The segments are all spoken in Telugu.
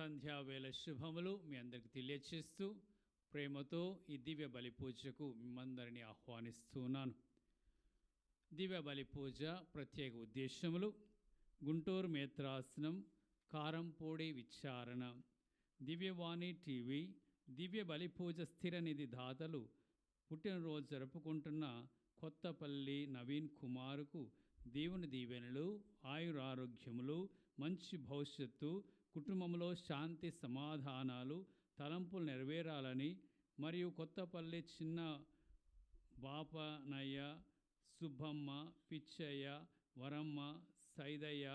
సంధ్యావేళ శుభములు మీ అందరికి తెలియచేస్తూ ప్రేమతో ఈ దివ్య బలి పూజకు మిమ్మందరినీ ఆహ్వానిస్తున్నాను. దివ్య బలి పూజ ప్రత్యేక ఉద్దేశములు: గుంటూరు మేత్రాసనం, కారంపూడి విచారణ, దివ్యవాణి టీవీ, దివ్య బలి పూజ స్థిర నిధి దాతలు పుట్టినరోజు జరుపుకుంటున్న కొత్తపల్లి నవీన్ కుమార్కు దేవుని దీవెనలు, ఆయురారోగ్యములు, మంచి భవిష్యత్తు, కుటుంబంలో శాంతి సమాధానాలు, తలంపులు నెరవేరాలని మరియు కొత్తపల్లి చిన్న బాపనయ్య, సుబ్బమ్మ, పిచ్చయ్య, వరమ్మ, సైదయ్య,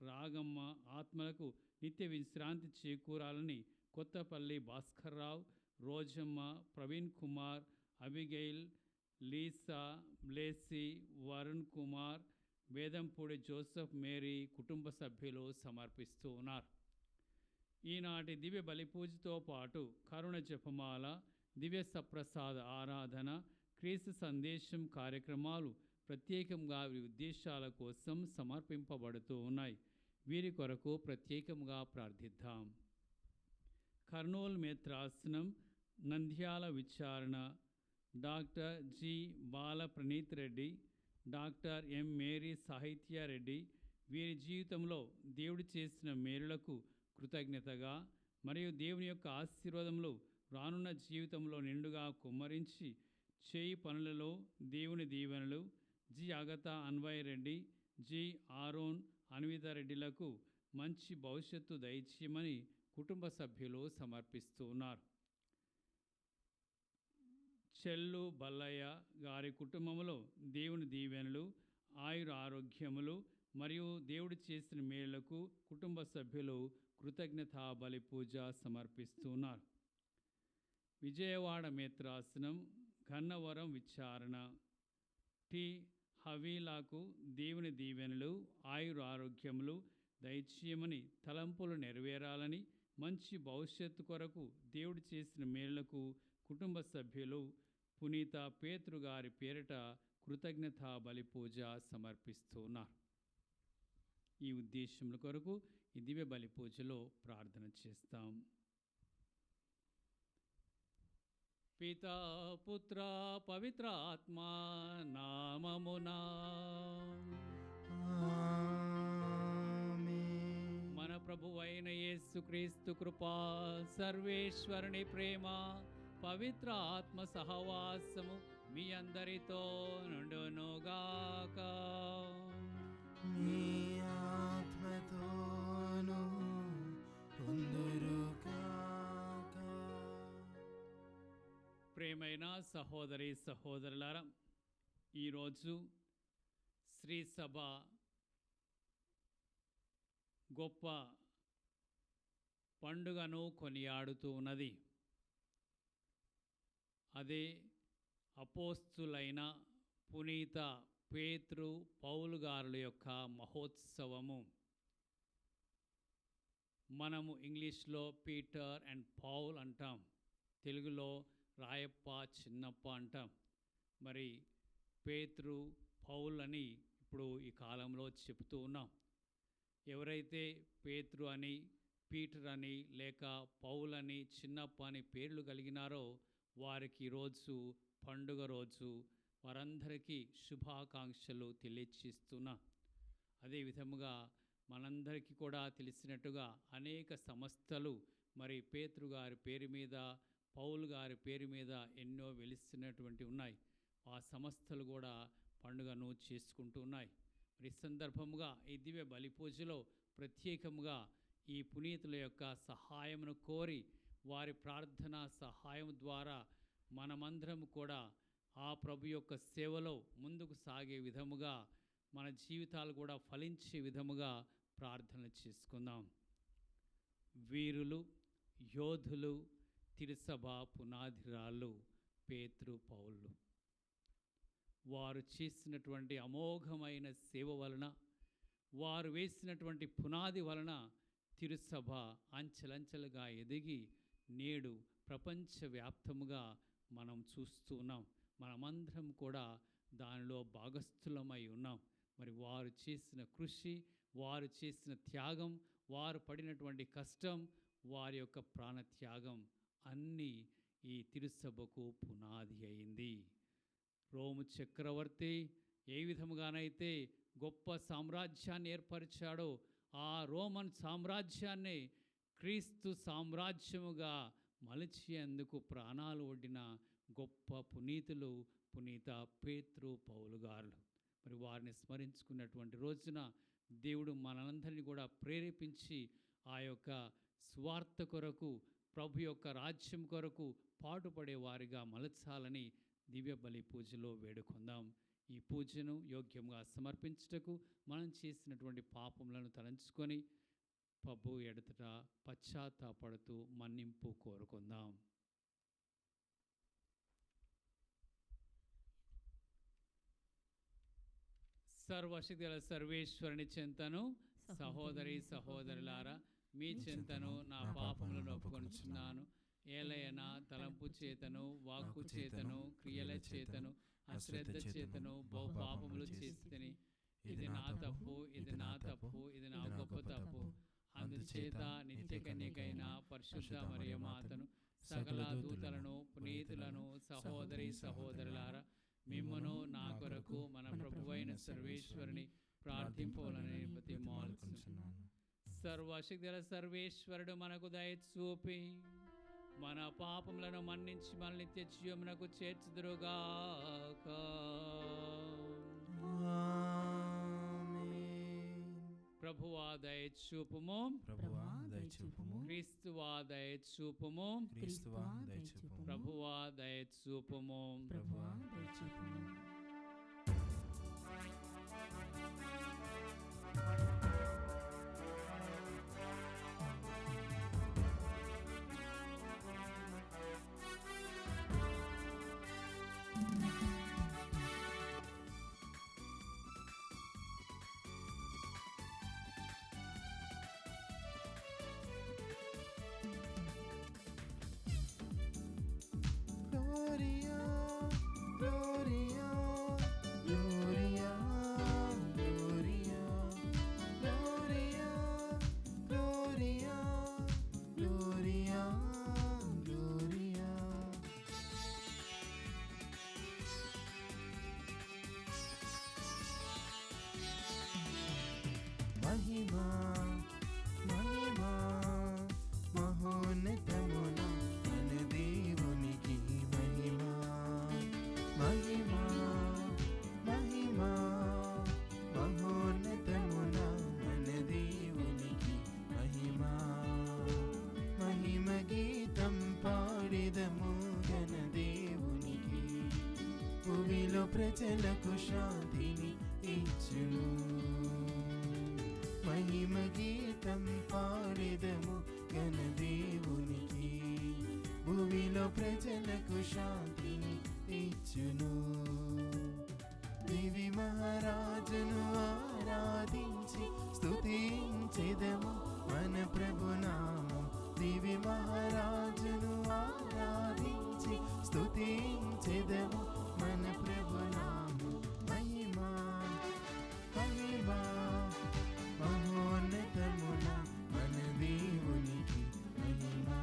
రాగమ్మ ఆత్మలకు నిత్య విశ్రాంతి చేకూరాలని Kothapalli Bhaskarrao, Rojamma, Praveen Kumar, Abigail, Lisa, Blessy, Varun Kumar, Vedampudi Joseph, Mary కుటుంబ సభ్యులు సమర్పిస్తూ ఉన్నారు. ఈనాటి దివ్య బలి పూజతో పాటు కరుణ జపమాల, దివ్య సప్రసాద ఆరాధన, క్రీస్తు సందేశం కార్యక్రమాలు ప్రత్యేకంగా వీరి ఉద్దేశాల కోసం సమర్పింపబడుతూ ఉన్నాయి. వీరి కొరకు ప్రత్యేకంగా ప్రార్థిద్దాం. కర్నూలు మేత్రాసనం, నంద్యాల విచారణ, doctor G Bala Praneeth Reddy, doctor M Mary Sahithya Reddy వీరి జీవితంలో దేవుడు చేసిన మేలులకు కృతజ్ఞతగా మరియు దేవుని యొక్క ఆశీర్వాదములు రానున్న జీవితంలో నిండుగా కుమ్మరించి చేయి పనులలో దేవుని దీవెనలు G Agatha Anvay Reddy, G Aaron Anvitha రెడ్డిలకు మంచి భవిష్యత్తు దయచేయమని కుటుంబ సభ్యులు సమర్పిస్తూ ఉన్నారు. చెల్లు బల్లయ్య గారి కుటుంబంలో దేవుని దీవెనలు, ఆయురారోగ్యములు మరియు దేవుడు చేసిన మేలులకు కుటుంబ సభ్యులు కృతజ్ఞతా బలి పూజ సమర్పిస్తున్నారు. విజయవాడ మేత్రాసనం, గన్నవరం విచారణ, టి హవీలాకు దేవుని దీవెనలు, ఆయురారోగ్యములు దయచేయమని, తలంపులు నెరవేరాలని, మంచి భవిష్యత్తు కొరకు దేవుడు చేసిన మేలులకు కుటుంబ సభ్యులు పునీత పేతురు గారి పేరిట కృతజ్ఞతా బలి పూజ సమర్పిస్తున్నారు. ఈ ఉద్దేశముల కొరకు ఈ దివ్య బలి పూజలో ప్రార్థన చేస్తాం. పితా పుత్ర పవిత్ర ఆత్మ నామమునా మన ప్రభువైన యేసుక్రీస్తు కృపా, సర్వేశ్వరుని ప్రేమ, పవిత్ర ఆత్మ సహవాసము మీ అందరితో నుండునుగాక. మీ ఆత్మతోను ఉందురుగాక. ప్రేమైన సహోదరి సహోదరులారా, ఈరోజు శ్రీ సభ గొప్ప పండుగను కొనియాడుతూ ఉన్నది. అదే అపోస్తులైన పునీత పేతురు పౌలు గారుల యొక్క మహోత్సవము. మనము ఇంగ్లీష్లో పీటర్ అండ్ పౌల్ అంటాం, తెలుగులో రాయప్ప చిన్నప్ప అంటాం. మరి పేతురు పౌల్ అని ఇప్పుడు ఈ కాలంలో చెబుతూ ఉన్నాం. ఎవరైతే పేతురు అని, పీటర్ అని, లేక పౌల్ అని, చిన్నప్ప అని పేర్లు కలిగినారో వారికి ఈరోజు పండుగ రోజు. వారందరికీ శుభాకాంక్షలు తెలియచేస్తున్నా. అదేవిధముగా మనందరికీ కూడా తెలిసినట్టుగా అనేక సంస్థలు మరి పేతురు గారి పేరు మీద, పౌలు గారి పేరు మీద ఎన్నో వెలుస్తున్నటువంటి ఉన్నాయి. ఆ సంస్థలు కూడా పండుగను చేసుకుంటూ ఉన్నాయి. మరి ఈ సందర్భముగా ఈ దివ్య బలి పూజలో ప్రత్యేకముగా ఈ పునీతుల యొక్క సహాయమును కోరి, వారి ప్రార్థన సహాయం ద్వారా మనమందరం కూడా ఆ ప్రభు యొక్క సేవలో ముందుకు సాగే విధముగా, మన జీవితాలు కూడా ఫలించే విధముగా ప్రార్థన చేసుకుందాం. వీరులు, యోధులు, తిరుసభ పునాదిరాళ్ళు పేతురు పౌలు వారు చేసినటువంటి అమోఘమైన సేవ వలన, వారు వేసినటువంటి పునాది వలన తిరుసభ అంచెలంచెలుగా ఎదిగి నేడు ప్రపంచవ్యాప్తముగా మనం చూస్తున్నాం. మనమందరం కూడా దానిలో భాగస్థులమై ఉన్నాం. మరి వారు చేసిన కృషి, వారు చేసిన త్యాగం, వారు పడినటువంటి కష్టం, వారి యొక్క ప్రాణత్యాగం అన్నీ ఈ తిరుసభకు పునాది అయింది. రోము చక్రవర్తి ఏ విధముగానైతే గొప్ప సామ్రాజ్యాన్ని ఏర్పరిచాడో ఆ రోమన్ సామ్రాజ్యాన్ని క్రీస్తు సామ్రాజ్యముగా మలిచేందుకు ప్రాణాలు ఒడ్డిన గొప్ప పునీతులు పునీత పేతురు పౌలు గారు. మరి వారిని స్మరించుకున్నటువంటి రోజున దేవుడు మనందరినీ కూడా ప్రేరేపించి ఆ యొక్క స్వార్థ కొరకు, ప్రభు యొక్క రాజ్యం కొరకు పాటుపడే వారిగా మలచాలని దివ్య బలి పూజలో వేడుకుందాం. ఈ పూజను యోగ్యంగా సమర్పించుటకు మనం చేసినటువంటి పాపములను తలంచుకొని ప్రభు ఎడతట పశ్చాత్తాపడుతూ మన్నింపు కోరుకుందాం. సర్వశక్తిగల సర్వేశ్వరుని చెంతను సహోదరి సహోదరులారా మీ చెంతను నా పాపములను ఒప్పుకొనుచున్నాను. ఏలయనా తలంపు చేతను, వాక్కు చేతను, క్రియల చేతను, అశ్రద్ధ చేతను బహుపాపములు చేసితిని. ఇది నా తప్పు, ఇది నా తప్పు, ఇది నా గొప్ప తప్పు. అందుచేత నిత్య కన్యకైన పరిశుద్ధ మరియ మాతను, సకల దూతలను, పునీతులను, సహోదరి సహోదరులారా మిమ్మును నా కొరకు మన ప్రభువైన సర్వేశ్వరుని ప్రార్థింపవలని బతిమాలుచున్నాను. సర్వశక్తిగల సర్వేశ్వరుడు మనకు దయ చూపి మన పాపములను మన్నించి మన నిత్య జీవమునకు చేర్చుదురుగాక. ప్రభువా దయ చూపుము, క్రీస్తువా దయ చూపుము, ప్రభువా దయ చూపుము. Gloria, Gloria, Gloria, Gloria, Gloria, Gloria, Gloria, Gloria. Mahima, Mahima, Mahonathamuna. మహిమా మహిమా మహోన్నతమున మన దేవునికి మహిమా. మహిమ గీతం పాడెదము ఘన దేవునికి. భూమిలో ప్రజలకు శాంతిని ఇచ్చును. మహిమ గీతం పాడెదము ఘన దేవునికి. భూమిలో ప్రజలకు శాంతిని ఇచ్చును. దేవి మహారాజును ఆరాధించి స్తుతించెదము మన ప్రభునామం. దేవి మహారాజును ఆరాధించి స్తుతించెదము మన ప్రభునామం. మహిమా మహిమా మహోన్నతమున మన దేవునికి మహిమా.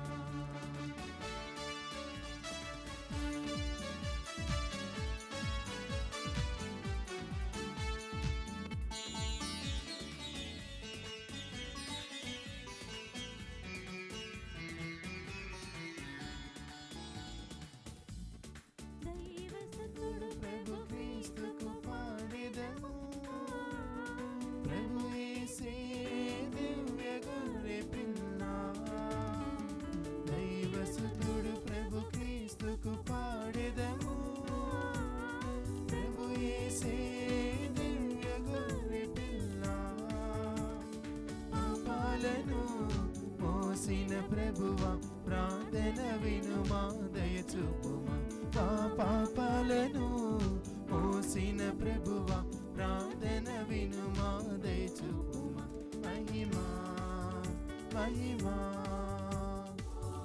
ప్రభు క్రీస్తుకు పాడెదము. ప్రభు యేసే దివ్య గొర్రె పిల్ల. దైవసుతుడు ప్రభు క్రీస్తుకు పాడెదము. ప్రభు యేసే దివ్య గొర్రె పిల్ల. పాపాలను మోసిన ప్రభువా ప్రార్థన వినుమా దయ చూపుమా. పాపాలను మోసిన ప్రభువా ప్రార్థన వినుమా దయ చూపుమా. మహిమా మహిమా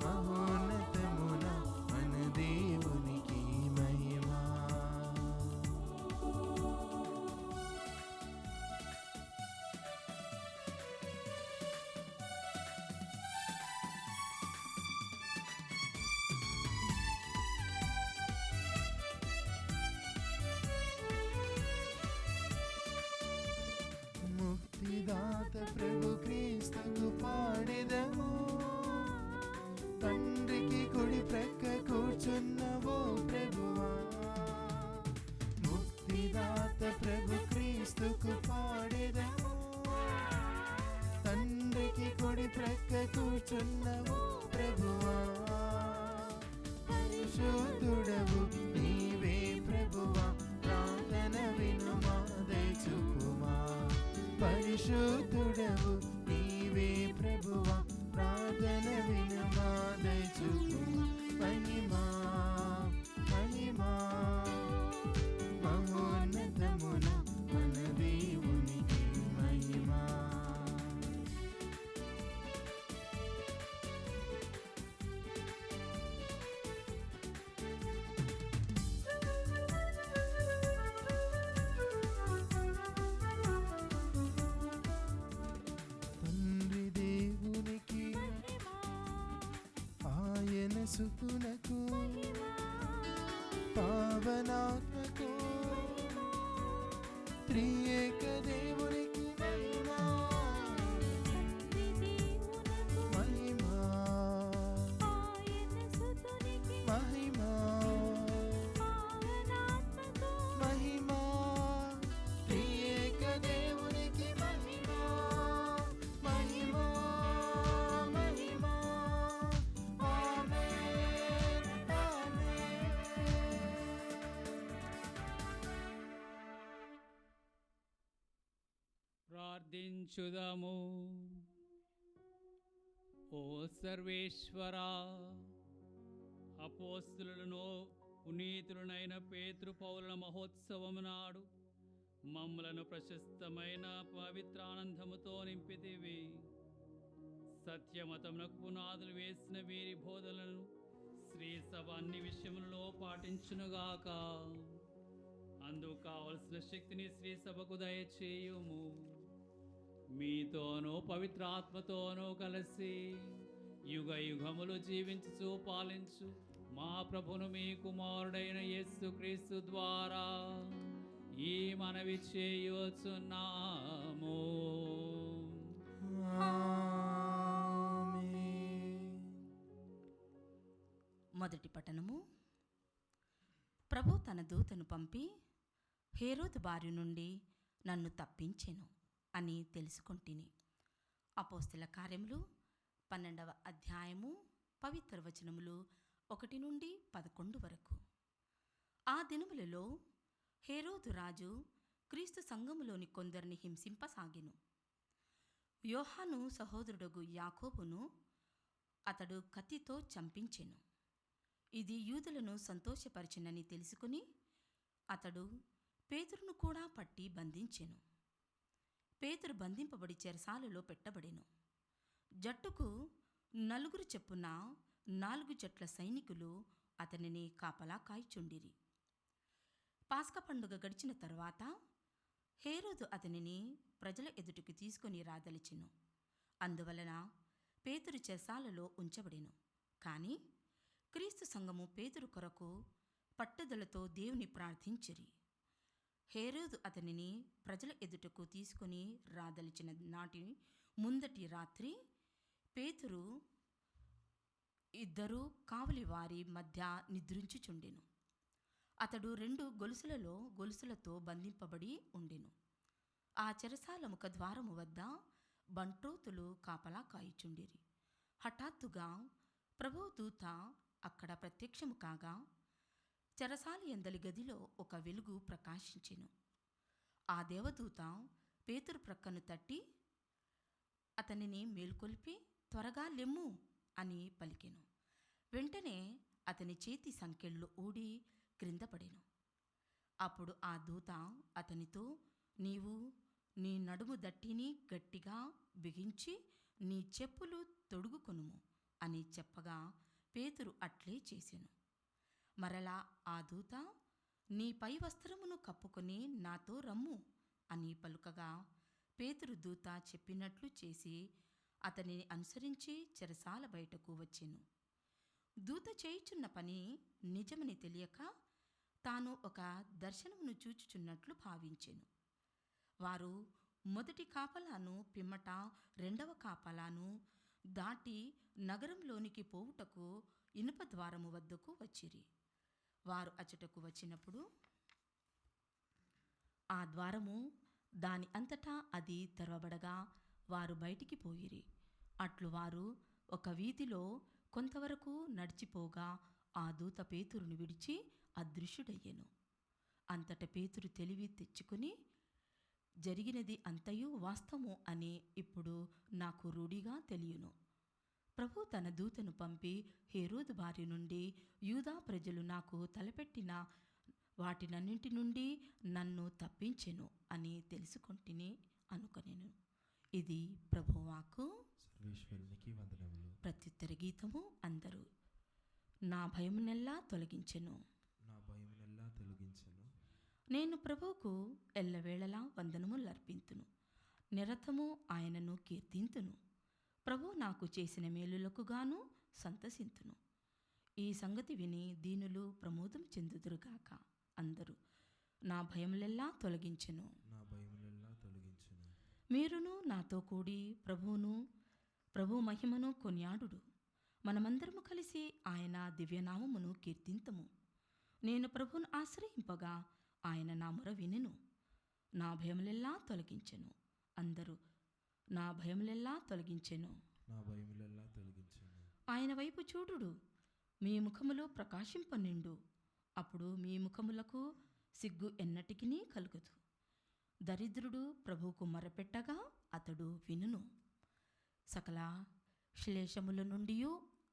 మహోన్నతమున మన దేవునికి మహిమా. పరిశుద్ధుడవు నీవే ప్రభువా, ప్రార్థన వినుమా దయచూపుమా. మహిమా మహిమా మహోన్నతమున మన దేవునికి మహిమా. తండ్రి దేవునికి ఆయన సుతునకు పావనాత్మకు త్రియేక దేవునికి మహిమా మహిమా మహిమా మహిమా త్రియేక దేవునికి మహిమా మహిమా మహిమా. ఆమేన్ ఆమేన్. ప్రార్థించుదాము. ఓ సర్వేశ్వరా, అపోస్తులను పునీతులనైన పేతురు పౌలుల మహోత్సవము నాడు మమ్ములను ప్రశస్తమైన పవిత్రానందముతో నింపితివి. సత్యమతమునకు పునాదులు వేసిన వీరి బోధనలను శ్రీ సభ అన్ని విషయములలో పాటించునుగాక. అందుకు కావలసిన శక్తిని శ్రీ సభకు దయచేయుము. మీతోనూ పవిత్రాత్మతోనూ కలిసి యుగ యుగములు జీవించుచు పాలించు మా ప్రభును మీ కుమారుడైన యేసుక్రీస్తు ద్వారా ఈ మనవి చేయుచున్నాము. ఆమేన్. మొదటి పఠనము. ప్రభు తన దూతను పంపి హేరోదు బారి నుండి నన్ను తప్పించెను అని తెలుసుకొంటిని. అపోస్తల కార్యములు 12వ అధ్యాయము పవిత్ర వచనములు 1 నుండి 11 వరకు. ఆ దినములలో హేరోదు రాజు క్రీస్తు సంఘములోని కొందరిని హింసింపసాగెను. యోహాను సహోదరుడగు యాకోబును అతడు కత్తితో చంపించెను. ఇది యూదులను సంతోషపరిచినని తెలుసుకుని అతడు పేతురును కూడా పట్టి బంధించెను. పేతురు బంధింపబడి చెరసాలలో పెట్టబడెను. జట్టుకు 4 చెప్పున 4 జట్ల సైనికులు అతనిని కాపలా కాయిచుండిరి. పాస్కా పండుగ గడిచిన తరువాత హేరోదు అతనిని ప్రజల ఎదుటికి తీసుకొని రాదలిచెను. అందువలన పేతురు చెరసాలలో ఉంచబడెను. కానీ క్రీస్తు సంఘము పేతురు కొరకు పట్టుదలతో దేవుని ప్రార్థించిరి. హేరోదు అతనిని ప్రజల ఎదుటకు తీసుకొని రాదలిచిన నాటి ముందటి రాత్రి పేతురు ఇద్దరు కావలి వారి మధ్య నిద్రించుచుండెను. అతడు 2 గొలుసులతో బంధింపబడి ఉండెను. ఆ చెరసాల ముఖద్వారము వద్ద బంట్రోతులు కాపలా కాయిచుండిరి. హఠాత్తుగా ప్రభువు దూత అక్కడ ప్రత్యక్షము కాగా చెరసాల యందలి గదిలో ఒక వెలుగు ప్రకాశించెను. ఆ దేవదూత పేతురు ప్రక్కను తట్టి అతనిని మేల్కొల్పి త్వరగా లెమ్ము అని పలికెను. వెంటనే అతని చేతి సంకెళ్ళు ఊడి క్రింద పడెను. అప్పుడు ఆ దూత అతనితో, నీవు నీ నడుము దట్టిని గట్టిగా బిగించి నీ చెప్పులు తొడుగుకొనుము అని చెప్పగా పేతురు అట్లే చేసెను. మరలా ఆ దూత, నీ పై వస్త్రమును కప్పుకొని నాతో రమ్ము అని పలుకగా పేతురు దూత చెప్పినట్లు చేసి అతనిని అనుసరించి చెరసాల బయటకు వచ్చెను. దూత చేయుచున్న పని నిజమని తెలియక తాను ఒక దర్శనమును చూచుచున్నట్లు భావించెను. వారు మొదటి కాపలాను పిమ్మట 2వ కాపలాను దాటి నగరంలోనికి పోవుటకు ఇనుప ద్వారము వద్దకు వచ్చిరి. వారు అచ్చటకు వచ్చినప్పుడు ఆ ద్వారము దాని అంతటా అది తెరవబడగా వారు బయటికి పోయిరి. అట్లు వారు ఒక వీధిలో కొంతవరకు నడిచిపోగా ఆ దూత పేతురును విడిచి అదృశ్యుడయ్యెను. అంతట పేతురు తెలివి తెచ్చుకుని జరిగినది అంతయు వాస్తవము అని ఇప్పుడు నాకు రూఢిగా తెలియను. ప్రభు తన దూతను పంపి హేరోదు బారి నుండి యూదా ప్రజలు నాకు తలపెట్టిన వాటినన్నింటి నుండి నన్ను తప్పించెను అని తెలుసుకొంటిని అనుకొనెను. ఇది ప్రభువాకు. సర్వేశ్వరునికి వందనములు. ప్రత్యుత్తర గీతము. అందరూ నా భయమునెల్లా తొలగించెను. నా భయమునెల్లా తొలగించెను. నేను ప్రభువుకు ఎల్లవేళలా వందనములర్పింతును. నిరతము ఆయనను కీర్తింతును. ప్రభు నాకు చేసిన మేలులకు గాను సంతసింతును. ఈ సంగతి విని దీనులు ప్రమోదం చెందుదురుగాక. అందరూ నా భయములెల్లా తొలగించెను. నా భయములెల్లా తొలగించెను. మీరును నాతో కూడి ప్రభు మహిమను కొనియాడుడు. మనమందరము కలిసి ఆయన దివ్యనామమును కీర్తింతము. నేను ప్రభువును ఆశ్రయింపగా ఆయన నా మొర వినెను. నా భయములెల్లా తొలగించెను. అందరూ నా భయములెల్లా తొలగించెను. నా భయములెల్లా తొలగించెను. ఆయన వైపు చూడుడు. మీ ముఖములో ప్రకాశింపనిండు. అప్పుడు మీ ముఖములకు సిగ్గు ఎన్నటికినీ కలుగదు. దరిద్రుడు ప్రభువుకు మొరపెట్టగా అతడు వినును. సకల శ్లేషముల నుండి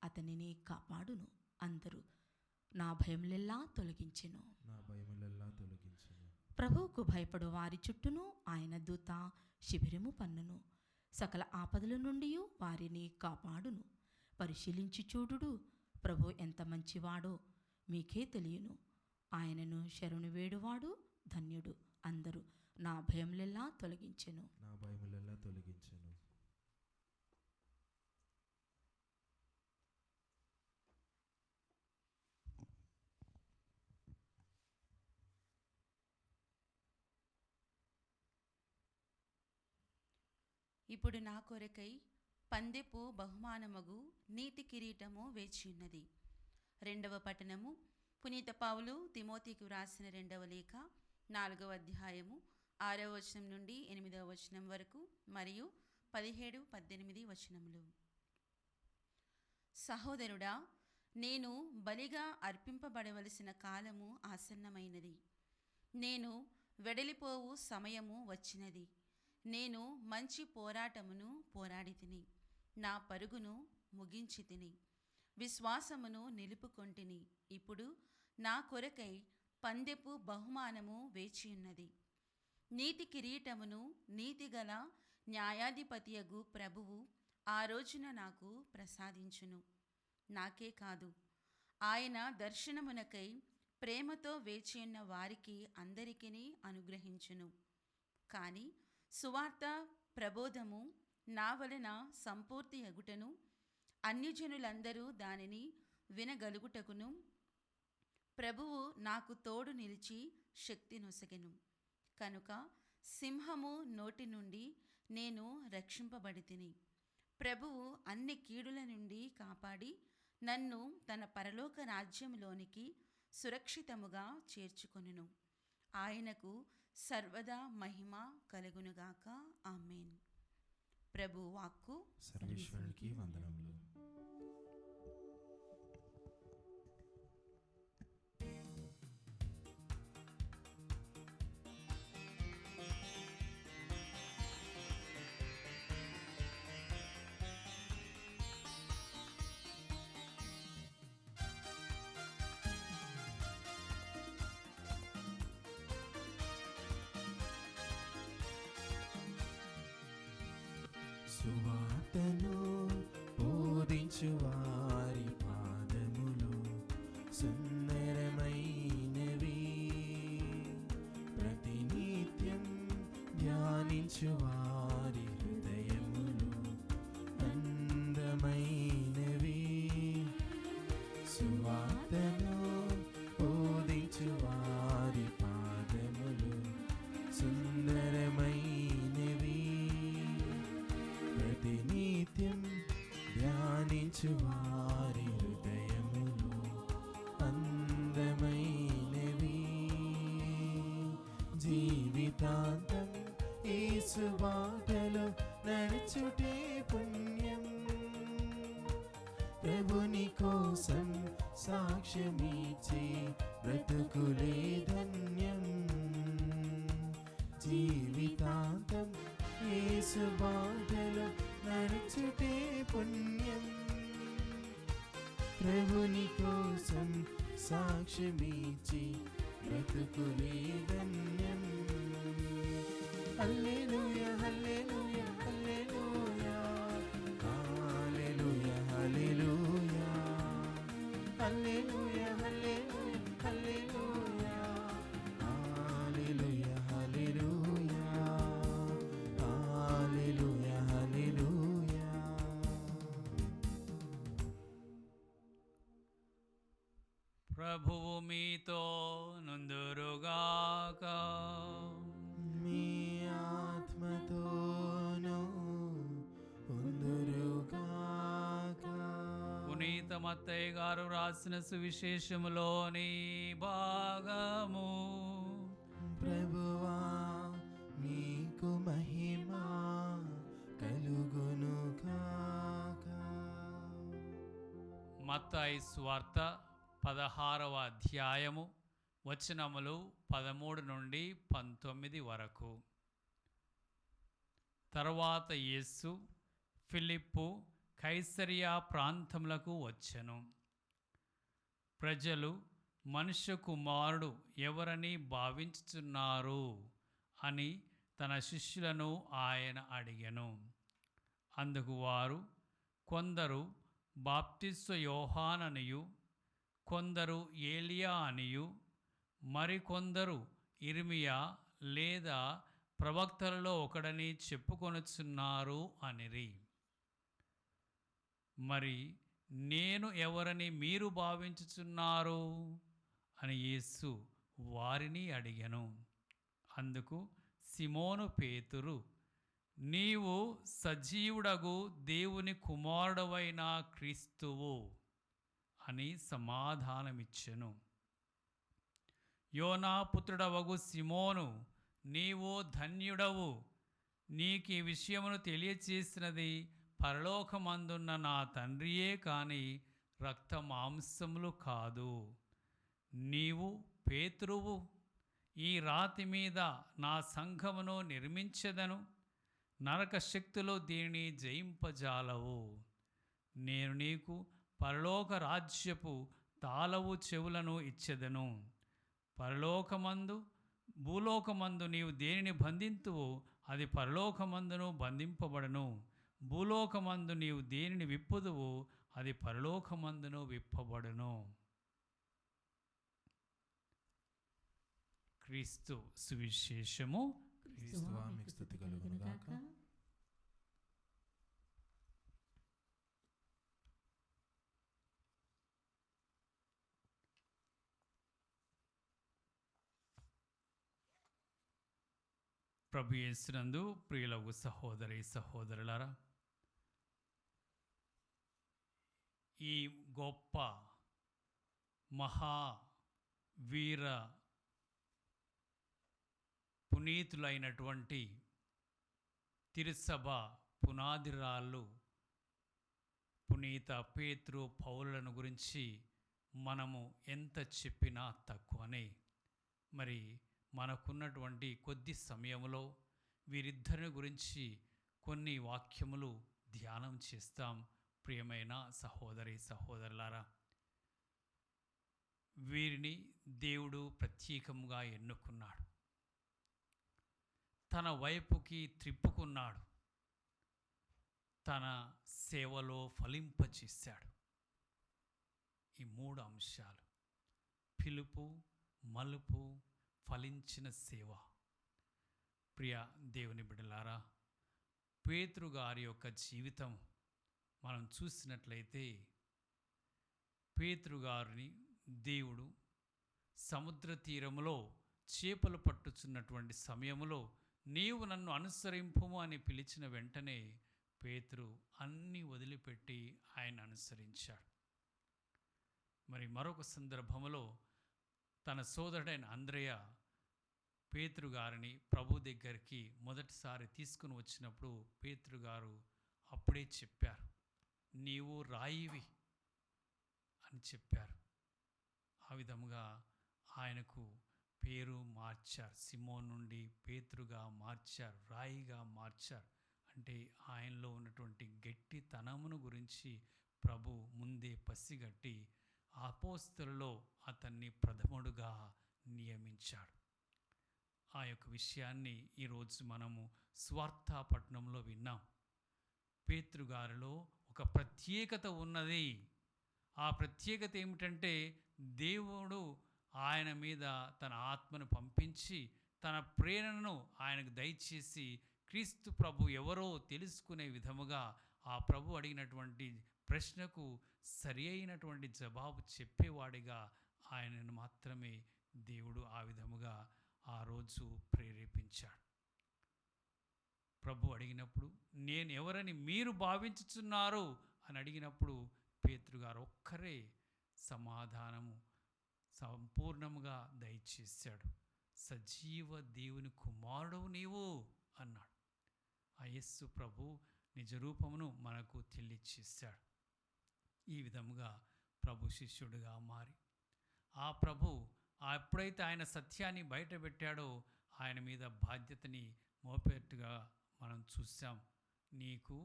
అతనిని కాపాడును. అందరూ నా భయములెల్లా తొలగించెను. నా భయములెల్లా తొలగించెను. ప్రభువుకు భయపడు వారి చుట్టూను ఆయన దూత శిబిరము పన్నును. సకల ఆపదల నుండి వారిని కాపాడును. పరిశీలించి చూడుడు. ప్రభు ఎంత మంచివాడో మీకే తెలియను. ఆయనను శరణు వేడువాడు ధన్యుడు. అందరూ నా భయములెల్లా తొలగించెను. నా భయములెల్లా తొలగించెను. ఇప్పుడు నా కొరకై పందెపు బహుమానమగు నీతి కిరీటము వేచియున్నది. 2వ పట్టణము. పునీత పౌలు తిమోతికి వ్రాసిన 2వ లేఖ 4వ అధ్యాయము 6వ వచనం నుండి 8వ వచనం వరకు మరియు 17, 18 వచనములు. సహోదరుడా, నేను బలిగా అర్పింపబడవలసిన కాలము ఆసన్నమైనది. నేను వెడలిపోవు సమయము వచ్చినది. నేను మంచి పోరాటమును పోరాడితిని. నా పరుగును ముగించితిని. విశ్వాసమును నిలుపుకొంటిని. ఇప్పుడు నా కొరకై పందెపు బహుమానము వేచియున్నది. నీతి కిరీటమును నీతిగల న్యాయాధిపతియగు ప్రభువు ఆ రోజున నాకు ప్రసాదించును. నాకే కాదు, ఆయన దర్శనమునకై ప్రేమతో వేచియున్న వారికి అందరికీ అనుగ్రహించును. కానీ సువార్త ప్రబోధము నా వలన సంపూర్తి అగుటను, అన్యజనులందరూ దానిని వినగలుగుటకును ప్రభువు నాకు తోడు నిలిచి శక్తి నొసగెను. కనుక సింహము నోటి నుండి నేను రక్షింపబడితిని. ప్రభువు అన్ని కీడుల నుండి కాపాడి నన్ను తన పరలోక రాజ్యంలోనికి సురక్షితముగా చేర్చుకొనును. ఆయనకు సర్వదా మహిమ కలుగునుగాక. ఆమేన్. ప్రభు వాక్కు. సర్వేశ్వరునికి వందనములు. సువార్తను బోధించు వారి పాదములు సుందరమైనవి. ప్రతినిత్యం ధ్యానించు వారి హృదయములు అందమైనవి. సువార్తను బోధించు వారి పాదములు సుందరమైనవి. ప్రతినిత్యం ధ్యానించు వారి హృదయములు అందమైనవి. జీవితాంతం యేసు బాటలో నడుచుటే పుణ్యం. ప్రభుని కోసం సాక్ష్యమిచ్చి బ్రతుకులే ధన్యం. జీవితాంతం యేసు బాటలో నడుచుటే పుణ్యం. ప్రభుని కోసం సాక్ష్యమిచ్చి బ్రతుకులే ధన్యం. హల్లెలూయా హల్లెలూయా హల్లెలూయా హల్లెలూయా హల్లెలూయా హల్లెలూయా హల్లెలూయా హల్లెలూయా హల్లెలూయా హల్లెలూయా హల్లెలూయా హల్లెలూయా. ప్రభువు మీతో నుందురుగాక. మీ ఆత్మతోనూ ఉందురుగాక. పునీత మత్తయ్య గారు రాసిన సువిశేషములోని భాగము. ప్రభువా నీకు మహిమ కలుగునుగాక. మత్తయి సువార్త 16వ అధ్యాయము వచనములు 13 నుండి 19 వరకు. తరువాత యేసు ఫిలిప్పు కైసరియా ప్రాంతములకు వచ్చెను. ప్రజలు మనుష్య కుమారుడు ఎవరని భావించుచున్నారు అని తన శిష్యులను ఆయన అడిగెను. అందుకు వారు, కొందరు బాప్తిస్మ యోహాననియు, కొందరు ఏలియా అనియు, మరికొందరు ఇర్మియా లేదా ప్రవక్తలలో ఒకడని చెప్పుకొనుచున్నారు అనిరి. మరి నేను ఎవరని మీరు భావించుచున్నారు అని యేసు వారిని అడిగెను. అందుకు సిమోను పేతురు, నీవు సజీవుడగు దేవుని కుమారుడవైన క్రీస్తువు అని సమాధానమిచ్చెను. యోనా పుత్రుడవగు సిమోను, నీవు ధన్యుడవు. నీకు ఈ విషయమును తెలియచేసినది పరలోకమందున్న నా తండ్రియే కాని రక్త మాంసములు కాదు. నీవు పేతురువు. ఈ రాతి మీద నా సంఘమును నిర్మించెదను. నరక శక్తులు దీనిని జయింపజాలవు. నేను నీకు పరలోక రాజ్యపు తాళవు చెవులను ఇచ్చెదను. పరలోకమందు భూలోకమందు నీవు దేనిని బంధింతువో అది పరలోకమందును బంధింపబడను. భూలోకమందు నీవు దేనిని విప్పుదువో అది పరలోకమందును విప్పబడును. క్రీస్తు సువిశేషము. క్రీస్తువా మీకు స్తుతి కలుగునుగాక. ప్రభు యేసునందు ప్రియులగు సహోదరి సహోదరులారా, ఈ గొప్ప మహా వీర పునీతులైనటువంటి తిరుసభ పునాదిరాళ్ళు పునీత పేతురు పౌలులను గురించి మనము ఎంత చెప్పినా తక్కువనే. మరి మనకున్నటువంటి కొద్ది సమయంలో వీరిద్దరిని గురించి కొన్ని వాక్యములు ధ్యానం చేస్తాం. ప్రియమైన సహోదరి సహోదరులారా, వీరిని దేవుడు ప్రత్యేకంగా ఎన్నుకున్నాడు, తన వైపుకి త్రిప్పుకున్నాడు, తన సేవలో ఫలింపచేశాడు. ఈ 3 అంశాలు: పిలుపు, మలుపు, ఫలించిన సేవ. ప్రియ దేవుని బిడ్డలారా, పేతురు గారి యొక్క జీవితం మనం చూసినట్లయితే, పేతురు గారిని దేవుడు సముద్ర తీరములో చేపలు పట్టుచున్నటువంటి సమయములో నీవు నన్ను అనుసరింపుము అని పిలిచిన వెంటనే పేతురు అన్నీ వదిలిపెట్టి ఆయన అనుసరించాడు. మరి మరొక సందర్భములో తన సోదరుడైన అంద్రెయ పేతురు గారిని ప్రభు దగ్గరికి మొదటిసారి తీసుకుని వచ్చినప్పుడు పేతురు గారు అప్పుడే చెప్పారు, నీవు రాయివి అని చెప్పారు. ఆ విధముగా ఆయనకు పేరు మార్చారు. సిమోన్ నుండి పేతురుగా మార్చారు, రాయిగా మార్చారు. అంటే ఆయనలో ఉన్నటువంటి గట్టితనమును గురించి ప్రభు ముందే పసిగట్టి అపోస్తలులో అతన్ని ప్రథముడుగా నియమించాడు. ఆ యొక్క విషయాన్ని ఈరోజు మనము స్వార్థపట్నంలో విన్నాం. పేతురుగారిలో ఒక ప్రత్యేకత ఉన్నది. ఆ ప్రత్యేకత ఏమిటంటే దేవుడు ఆయన మీద తన ఆత్మను పంపించి తన ప్రేరణను ఆయనకు దయచేసి క్రీస్తు ప్రభు ఎవరో తెలుసుకునే విధముగా ఆ ప్రభు అడిగినటువంటి ప్రశ్నకు సరి అయినటువంటి జవాబు చెప్పేవాడిగా ఆయనను మాత్రమే దేవుడు ఆ విధముగా ఆ రోజు ప్రేరేపించాడు. ప్రభు అడిగినప్పుడు నేను ఎవరని మీరు భావించుచున్నారు అని అడిగినప్పుడు పేతురుగారు ఒక్కరే సమాధానము సంపూర్ణముగా దయచేశాడు. సజీవ దేవుని కుమారుడవు నీవు అన్నాడు. ఆ యేసు ప్రభు నిజరూపమును మనకు తెలియచేశాడు. ఈ విధముగా ప్రభు శిష్యుడిగా మారి ఆ ప్రభు ఎప్పుడైతే ఆయన సత్యాన్ని బయటపెట్టాడో ఆయన మీద బాధ్యతని మోపేట్టుగా మనం చూసాం. నీకు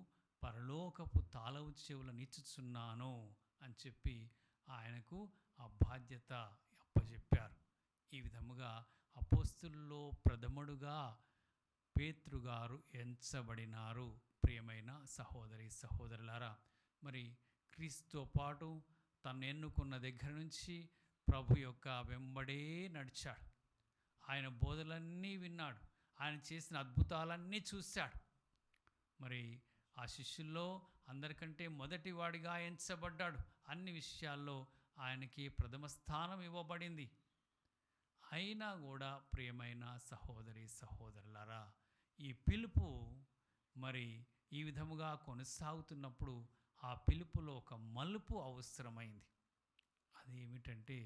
పరలోకపు తాళవు చెవులనిచ్చుచున్నాను అని చెప్పి ఆయనకు ఆ బాధ్యత అప్పచెప్పారు. ఈ విధముగా అపోస్తుల్లో ప్రథముడుగా పేతురుగారు ఎంచబడినారు. ప్రియమైన సహోదరి సహోదరులారా, మరి క్రీస్తుతో పాటు తను ఎన్నుకున్న దగ్గర నుంచి ప్రభు యొక్క వెంబడే నడిచాడు. ఆయన బోధలన్నీ విన్నాడు. ఆయన చేసిన అద్భుతాలన్నీ చూశాడు. మరి ఆ శిష్యుల్లో అందరికంటే మొదటి వాడిగా ఎంచబడ్డాడు. అన్ని విషయాల్లో ఆయనకి ప్రథమ స్థానం ఇవ్వబడింది. అయినా కూడా ప్రియమైన సహోదరి సహోదరులారా, ఈ పిలుపు మరి ఈ విధముగా కొనసాగుతున్నప్పుడు ఆ పిలుపులో ఒక మలుపు అవసరమైంది. అదేమిటంటే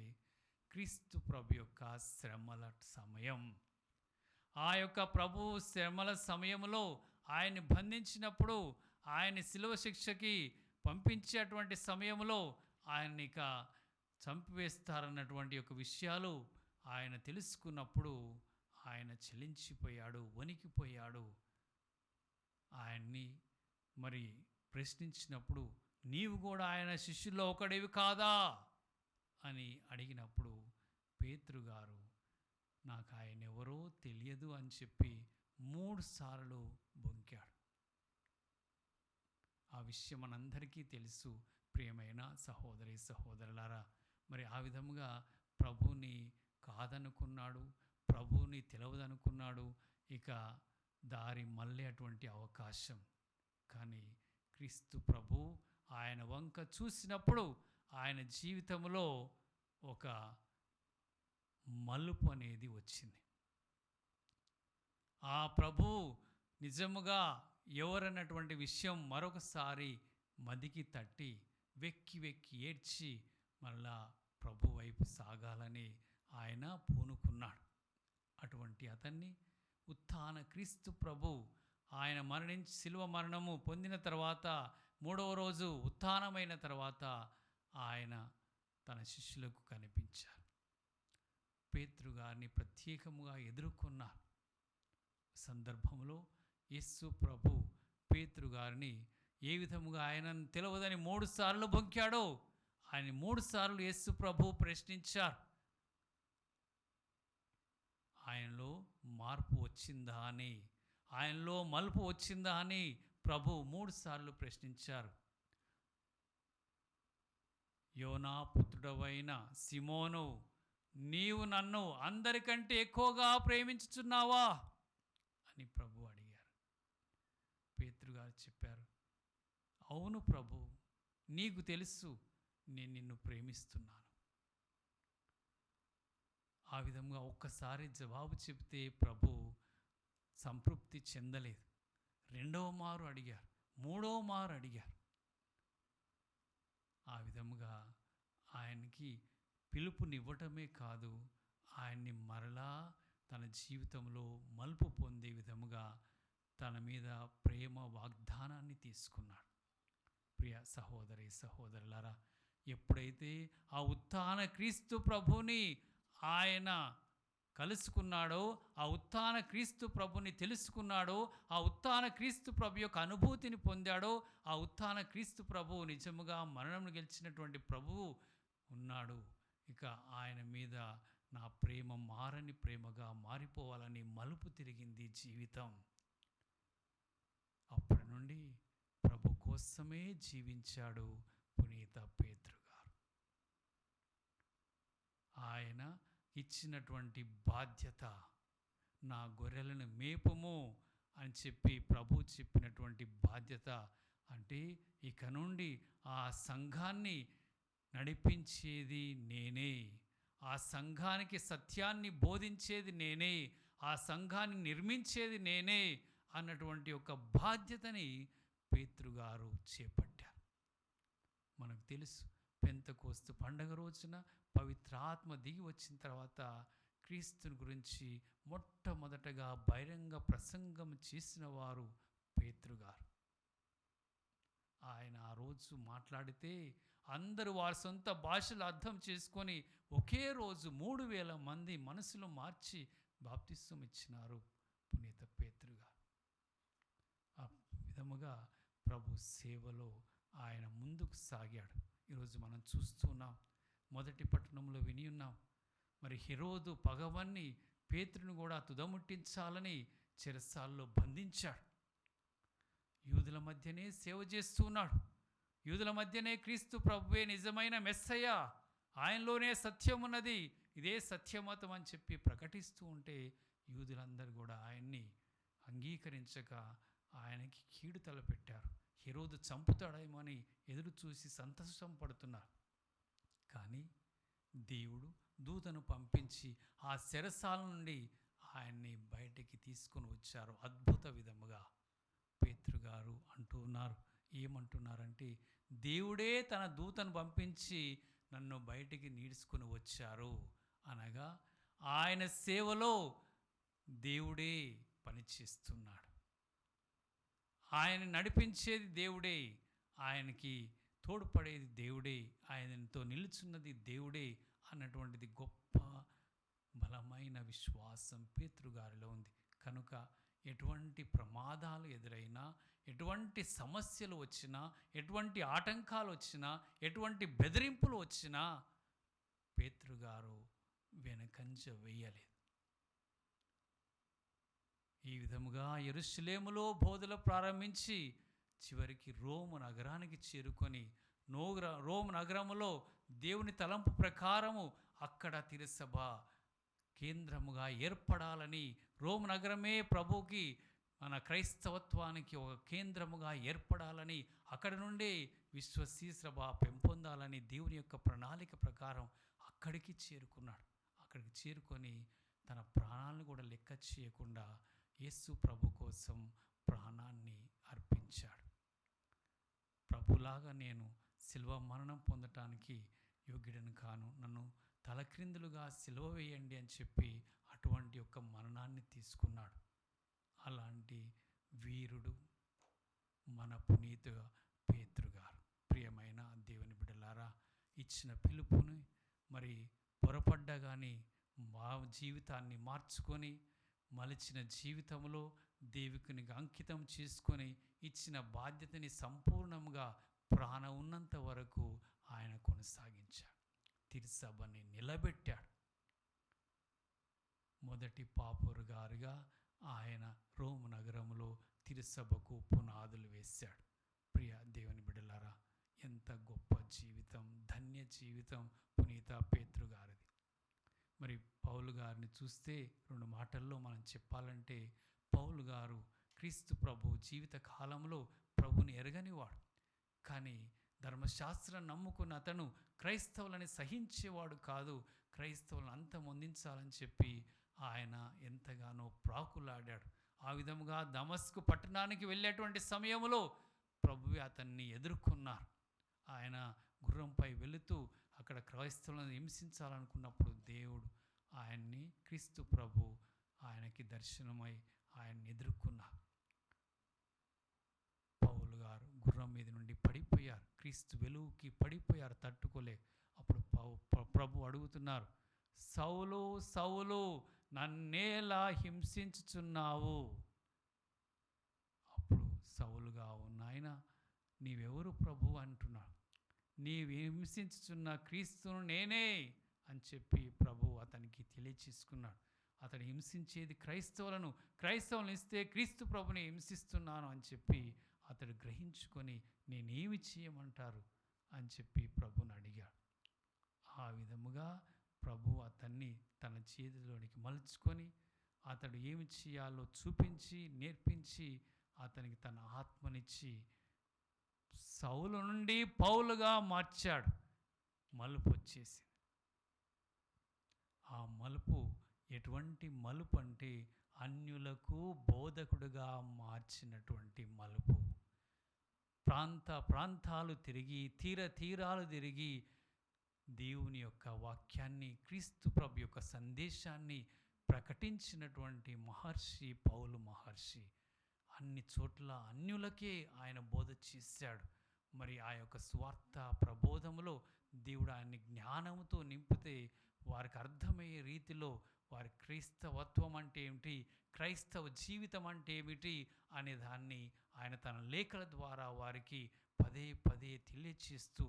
క్రీస్తు ప్రభు యొక్క శ్రమల సమయం. ఆ యొక్క ప్రభు శ్రమల సమయంలో ఆయన్ని బంధించినప్పుడు, ఆయన్ని శిలువ శిక్షకి పంపించేటువంటి సమయంలో ఆయన్ని ఇక చంపివేస్తారన్నటువంటి యొక్క విషయాలు ఆయన తెలుసుకున్నప్పుడు ఆయన చలించిపోయాడు, వణికిపోయాడు. ఆయన్ని మరి ప్రశ్నించినప్పుడు నీవు కూడా ఆయన శిష్యుల్లో ఒకడివి కాదా అని అడిగినప్పుడు పేతురుగారు నాకు ఆయన ఎవరో తెలియదు అని చెప్పి 3 సార్లు బొంకాడు. ఆ విషయం మనందరికీ తెలుసు ప్రియమైన సహోదరి సహోదరులారా. మరి ఆ విధముగా ప్రభువుని కాదనుకున్నాడు, ప్రభువుని తెలవదనుకున్నాడు. ఇక దారి మళ్ళేటువంటి అవకాశం. కానీ క్రీస్తు ప్రభు ఆయన వంక చూసినప్పుడు ఆయన జీవితంలో ఒక మలుపు అనేది వచ్చింది. ఆ ప్రభు నిజముగా ఎవరన్నటువంటి విషయం మరొకసారి మదికి తట్టి వెక్కి వెక్కి ఏడ్చి మళ్ళా ప్రభు వైపు సాగాలని ఆయన పూనుకున్నాడు. అటువంటి అతన్ని ఉత్థాన క్రీస్తు ప్రభు ఆయన మరణించి శిలువ మరణము పొందిన తర్వాత 3వ రోజు ఉత్థానమైన తర్వాత ఆయన తన శిష్యులకు కనిపించారు. పేతురుగారిని ప్రత్యేకముగా ఎదుర్కొన్నారు. సందర్భంలో యేసు ప్రభు పేతురుగారిని ఏ విధముగా ఆయనను తెలియదని 3 సార్లు బొంకాడో ఆయన 3 సార్లు యేసు ప్రభు ప్రశ్నించారు. ఆయనలో మార్పు వచ్చిందా అని, ఆయనలో మలుపు వచ్చిందా అని ప్రభు 3 సార్లు ప్రశ్నించారు. యోనా పుత్రుడవైన సిమోను, నీవు నన్ను అందరికంటే ఎక్కువగా ప్రేమించుచున్నావా అని ప్రభు అడిగారు. పేతురుగారు చెప్పారు, అవును ప్రభు, నీకు తెలుసు నేను నిన్ను ప్రేమిస్తున్నాను. ఆ విధంగా ఒక్కసారి జవాబు చెబితే ప్రభు సంతృప్తి చెందలేదు. 2వ మారు అడిగారు, 3వ మారు అడిగారు. ఆ విధముగా ఆయనకి పిలుపునివ్వటమే కాదు, ఆయన్ని మరలా తన జీవితంలో మలుపు పొందే విధముగా తన మీద ప్రేమ వాగ్దానాన్ని తీసుకున్నాడు. ప్రియ సహోదరి సహోదరులారా, ఎప్పుడైతే ఆ ఉత్థాన క్రీస్తు ప్రభుని ఆయన కలుసుకున్నాడో, ఆ ఉత్థాన క్రీస్తు ప్రభుని తెలుసుకున్నాడో, ఆ ఉత్థాన క్రీస్తు ప్రభు యొక్క అనుభూతిని పొందాడో, ఆ ఉత్థాన క్రీస్తు ప్రభువు నిజముగా మరణం గెలిచినటువంటి ప్రభువు ఉన్నాడు. ఇక ఆయన మీద నా ప్రేమ మారని ప్రేమగా మారిపోవాలని మలుపు తిరిగింది జీవితం. అప్పటి నుండి ప్రభు కోసమే జీవించాడు పునీత పేతురు గారు. ఆయన ఇచ్చినటువంటి బాధ్యత, నా గొర్రెలను మేపుము అని చెప్పి ప్రభు చెప్పినటువంటి బాధ్యత అంటే ఇక నుండి ఆ సంఘాన్ని నడిపించేది నేనే, ఆ సంఘానికి సత్యాన్ని బోధించేది నేనే, ఆ సంఘాన్ని నిర్మించేది నేనే అన్నటువంటి ఒక బాధ్యతని పేతురు గారు చేపట్టారు. మనకు తెలుసు, పెంతెకోస్తు పండగ రోజున పవిత్రాత్మ దిగి వచ్చిన తర్వాత క్రీస్తుని గురించి మొట్టమొదటగా బహిరంగ ప్రసంగం చేసిన వారు పేతురు గారు. ఆయన ఆ రోజు మాట్లాడితే అందరూ వారి సొంత భాషలు అర్థం చేసుకొని ఒకే రోజు 3,000 మంది మనసులో మార్చి బాప్తిస్వం ఇచ్చినారు పునీత పేతురు గారు. ఆ విధముగా ప్రభు సేవలో ఆయన ముందుకు సాగాడు. ఈరోజు మనం చూస్తున్నాం, మొదటి పట్టణంలో విని ఉన్నాం. మరి హెరోదు పగవన్ని పేతురును కూడా తుదముట్టించాలని చెరసాల్లో బంధించాడు. యూదుల మధ్యనే సేవ చేస్తున్నాడు. యూదుల మధ్యనే క్రీస్తు ప్రభువే నిజమైన మెస్సయ్య, ఆయనలోనే సత్యం ఉన్నది, ఇదే సత్యమతం అని చెప్పి ప్రకటిస్తూ ఉంటే యూదులందరూ కూడా ఆయన్ని అంగీకరించక ఆయనకి కీడు తలపెట్టారు. హెరోదు చంపుతాడేమో అని ఎదురు చూసి సంతోషం పడుతున్నారు. కానీ దేవుడు దూతను పంపించి ఆ చెరసాల నుండి ఆయన్ని బయటికి తీసుకొని వచ్చారు అద్భుత విధముగా. పేతురు గారు అంటున్నారు, ఏమంటున్నారంటే, దేవుడే తన దూతను పంపించి నన్ను బయటికి నీడ్చుకొని వచ్చారు అనగా ఆయన సేవలో దేవుడే పనిచేస్తున్నాడు. ఆయన నడిపించేది దేవుడే, ఆయనకి తోడ్పడేది దేవుడే, ఆయనతో నిలుచున్నది దేవుడే అన్నటువంటిది గొప్ప బలమైన విశ్వాసం పేతురు గారిలో ఉంది. కనుక ఎటువంటి ప్రమాదాలు ఎదురైనా, ఎటువంటి సమస్యలు వచ్చినా, ఎటువంటి ఆటంకాలు వచ్చినా, ఎటువంటి బెదిరింపులు వచ్చినా పేతురు గారు వెనకంజ వేయలేదు. ఈ విధముగా యెరూషలేములో బోధలు ప్రారంభించి చివరికి రోము నగరానికి చేరుకొని రోము నగరములో దేవుని తలంపు ప్రకారము అక్కడ తిరుసభ కేంద్రముగా ఏర్పడాలని, రోము నగరమే ప్రభువుకి మన క్రైస్తవత్వానికి ఒక కేంద్రముగా ఏర్పడాలని, అక్కడ నుండి విశ్వసభ పెంపొందాలని దేవుని యొక్క ప్రణాళిక ప్రకారం అక్కడికి చేరుకున్నాడు. అక్కడికి చేరుకొని తన ప్రాణాలను కూడా లెక్క చేయకుండా యేసు ప్రభు కోసం ప్రాణాన్ని అర్పించాడు. ప్రభులాగా నేను శిలువ మరణం పొందటానికి యోగ్యుడను కాను, నన్ను తలక్రిందులుగా సిలువ వేయండి అని చెప్పి అటువంటి యొక్క మరణాన్ని తీసుకున్నాడు. అలాంటి వీరుడు మన పునీత పేతురు గారు. ప్రియమైన దేవుని బిడ్డలారా, ఇచ్చిన పిలుపుని మరి పొరపడ్డా కానీ మా జీవితాన్ని మార్చుకొని మలిచిన జీవితంలో దేవునికి అంకితం చేసుకొని ఇచ్చిన బాధ్యతని సంపూర్ణంగా ప్రాణం ఉన్నంత వరకు ఆయన కొనసాగించాడు. తిరుసభని నిలబెట్టాడు. మొదటి పాపరు గారుగా ఆయన రోము నగరంలో తిరుసభకు పునాదులు వేశాడు. ప్రియ దేవుని బిడ్డలారా, ఎంత గొప్ప జీవితం, ధన్య జీవితం పునీత పేతురు గారిది. మరి పౌలు గారిని చూస్తే 2 మాటల్లో మనం చెప్పాలంటే, పౌలు గారు క్రీస్తు ప్రభు జీవిత కాలంలో ప్రభుని ఎరగనివాడు. కానీ ధర్మశాస్త్రం నమ్ముకున్న అతను క్రైస్తవులని సహించేవాడు కాదు. క్రైస్తవులను అంతమొందించాలని చెప్పి ఆయన ఎంతగానో ప్రాకులాడాడు. ఆ విధముగా దమస్కు పట్టణానికి వెళ్ళేటువంటి సమయంలో ప్రభువే అతన్ని ఎదుర్కొన్నారు. ఆయన గుర్రంపై వెళుతూ అక్కడ క్రైస్తవులను హింసించాలనుకున్నప్పుడు దేవుడు ఆయన్ని, క్రీస్తు ప్రభు ఆయనకి దర్శనమై ఆయన్ని ఎదుర్కొన్నారు. పౌలు గారు గుర్రం మీద నుండి పడిపోయారు. క్రీస్తు వెలుగుకి పడిపోయారు, తట్టుకోలే. అప్పుడు ప్రభు అడుగుతున్నారు, సౌలు సౌలు నన్నేలా హింసించుచున్నావు? అప్పుడు సౌలుగా ఉన్న ఆయన, నీవెవరు ప్రభు అంటున్నాడు. నీవు హింసించుచున్న క్రీస్తును నేనే అని చెప్పి ప్రభు అతనికి తెలియచేసుకున్నాడు. అతడు హింసించేది క్రైస్తవులను ఇస్తే క్రీస్తు ప్రభుని హింసిస్తున్నాను అని చెప్పి అతడు గ్రహించుకొని నేనేమి చేయమంటారు అని చెప్పి ప్రభుని అడిగాడు. ఆ విధముగా ప్రభు అతన్ని తన చేతిలోనికి మలుచుకొని అతడు ఏమి చేయాలో చూపించి నేర్పించి అతనికి తన ఆత్మనిచ్చి సౌలు నుండి పౌలుగా మార్చాడు. మలుపు వచ్చేసింది. ఆ మలుపు ఎటువంటి మలుపు అంటే అన్యులకు బోధకుడుగా మార్చినటువంటి మలుపు. ప్రాంతాలు తిరిగి తీరాలు తిరిగి దేవుని యొక్క వాక్యాన్ని, క్రీస్తు ప్రభు యొక్క సందేశాన్ని ప్రకటించినటువంటి మహర్షి పౌలు మహర్షి. అన్ని చోట్ల అన్యులకే ఆయన బోధ చేశాడు. మరి ఆ యొక్క స్వార్థ ప్రబోధములో దేవుడు ఆయన్ని జ్ఞానముతో నింపితే వారికి అర్థమయ్యే రీతిలో వారి క్రైస్తవత్వం అంటే ఏమిటి, క్రైస్తవ జీవితం అంటే ఏమిటి అనే దాన్ని ఆయన తన లేఖల ద్వారా వారికి పదే పదే తెలియచేస్తూ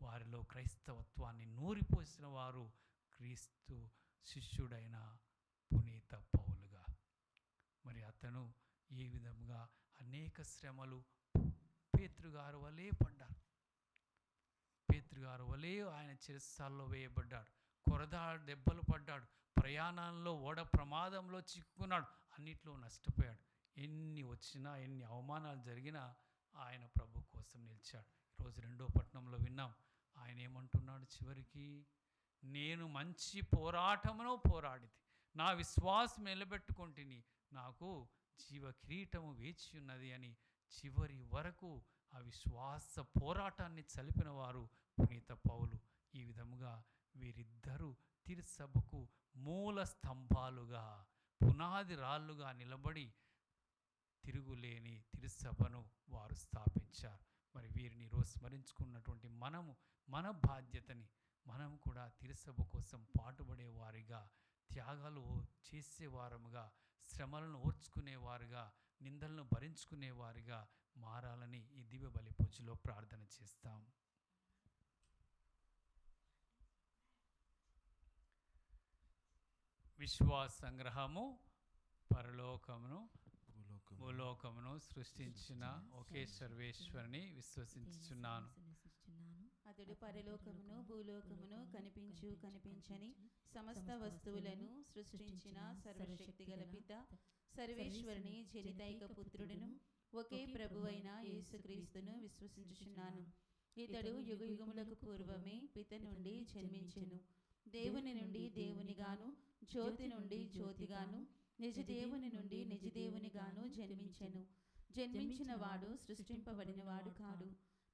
వారిలో క్రైస్తవత్వాన్ని నూరిపోసిన వారు క్రీస్తు శిష్యుడైన పునీత పౌలుగా. మరి అతను ఏ విధముగా అనేక శ్రమలు పేతురుగారు వలె పడ్డారు. పేతురుగారు వలె ఆయన చెరసాల్లో వేయబడ్డాడు. కొరదాడు దెబ్బలు పడ్డాడు. ప్రయాణంలో ఓడ ప్రమాదంలో చిక్కుకున్నాడు. అన్నిట్లో నష్టపోయాడు. ఎన్ని వచ్చినా ఎన్ని అవమానాలు జరిగినా ఆయన ప్రభు కోసం నిలిచాడు. ఈరోజు 2వ పట్టణంలో విన్నాం. ఆయన ఏమంటున్నాడు చివరికి, నేను మంచి పోరాటమును పోరాడితి, నా విశ్వాసం నిలబెట్టుకొంటిని, నాకు జీవ కిరీటము వేచి ఉన్నది అని చివరి వరకు ఆ విశ్వాస పోరాటాన్ని చలిపిన వారు పునీత పౌలు. ఈ విధముగా వీరిద్దరూ తిరుసభకు మూల స్తంభాలుగా, పునాది రాళ్ళుగా నిలబడి తిరుగులేని తిరుసభను వారు స్థాపించారు. మరి వీరిని ఈరోజు స్మరించుకున్నటువంటి మన బాధ్యతని మనం కూడా తిరుసభ కోసం పాటుపడే వారిగా, త్యాగాలు చేసేవారముగా, శ్రమలను ఓర్చుకునేవారుగా, నిందలను భరించుకునేవారిగా మారాలని ఈ దివ్య బలి పూజలో ప్రార్థన చేస్తాం. విశ్వాస సంగ్రహము. పరలోకమును భూలోకమును సృష్టించిన ఒకే సర్వేశ్వరుని విశ్వసించుచున్నాను. అతడు పరలోకమును భూలోకమును కనిపించని సమస్త వస్తువులను సృష్టించిన సర్వశక్తి గల పిత సర్వేశ్వరుని జనితైక పుత్రుడును ఒకే ప్రభువైన యేసుక్రీస్తును విశ్వసించుచున్నాను. ఇతడు యుగయుగములకు పూర్వమే పిత నుండి జన్మించెను. దేవుని నుండి దేవునిగాను, జ్యోతి నుండి జ్యోతిగాను, నిజదేవుని నుండి నిజదేవునిగాను జన్మించిన వాడు సృష్టింపబడినవాడు కాడు.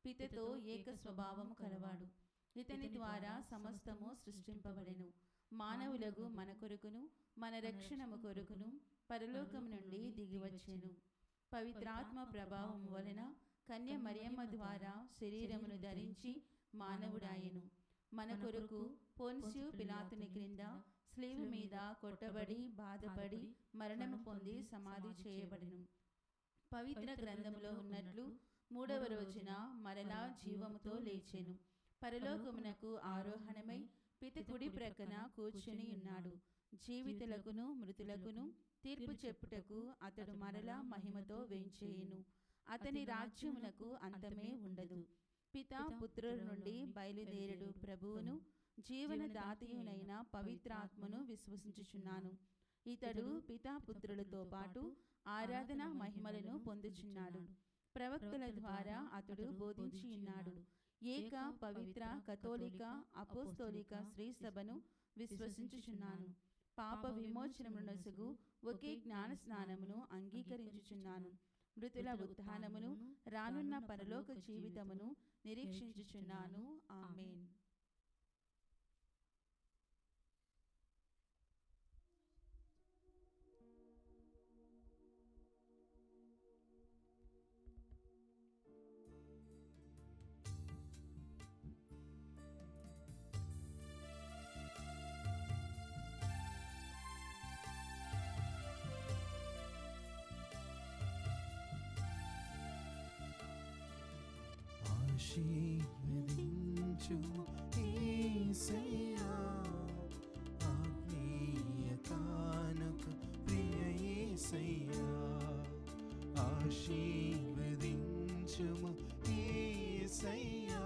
పితతో ఏక స్వభావము కలవాడు. ఇతని ద్వారా సమస్తము సృష్టింపబడెను. మానవులకు మన కొరకును మన రక్షణము కొరకును పరలోకము నుండి దిగివచ్చెను. పవిత్రాత్మ ప్రభావం వలన కన్య మరియమ్మ ద్వారా శరీరమును ధరించి మానవుడాయెను. మన కొరకు పొన్సియు పిలాతుని క్రింద స్లీవు మీద కొట్టబడి బాధపడి మరణము పొంది సమాధి చేయబడెను. పవిత్ర గ్రంథములో ఉన్నట్లు 3వ రోజున మరలా జీవముతో లేచెను. పరలోకమునకు ఆరోహణమై పిత కుడి ప్రక్కన కూర్చుని ఉన్నాడు. జీవితులకును మృతులకును తీర్పు చెప్పుటకు అతడు మరలా మహిమతో వేంచేయును. అతని రాజ్యమునకు అంతమే ఉండదు. పితా పుత్రుల నుండి బయలుదేరుడు ప్రభువును జీవనదాతయునైన పవిత్రాత్మను విశ్వసించుచున్నాను. ఇతడు పితాపుత్రులతో పాటు ఆరాధన మహిమలను పొందుచున్నాడు. ప్రవక్తల ద్వారా అతడు బోధించి ఉన్నాడు. ఏక పవిత్ర కథోలిక అపోస్తోలిక శ్రీసభను విశ్వసించుచున్నాను. పాప విమోచనమునొసగు ఒకే జ్ఞాన స్నానమును అంగీకరించుచున్నాను. మృతుల ఉత్థానమును రానున్న పరలోక జీవితమును నిరీక్షించుచున్నాను. ఆమేన్. ఆశీర్వదించుము యేసయ్యా ఆత్మీయ కానుక ప్రియ యేసయ్యా ఆశీర్వదించుము యేసయ్యా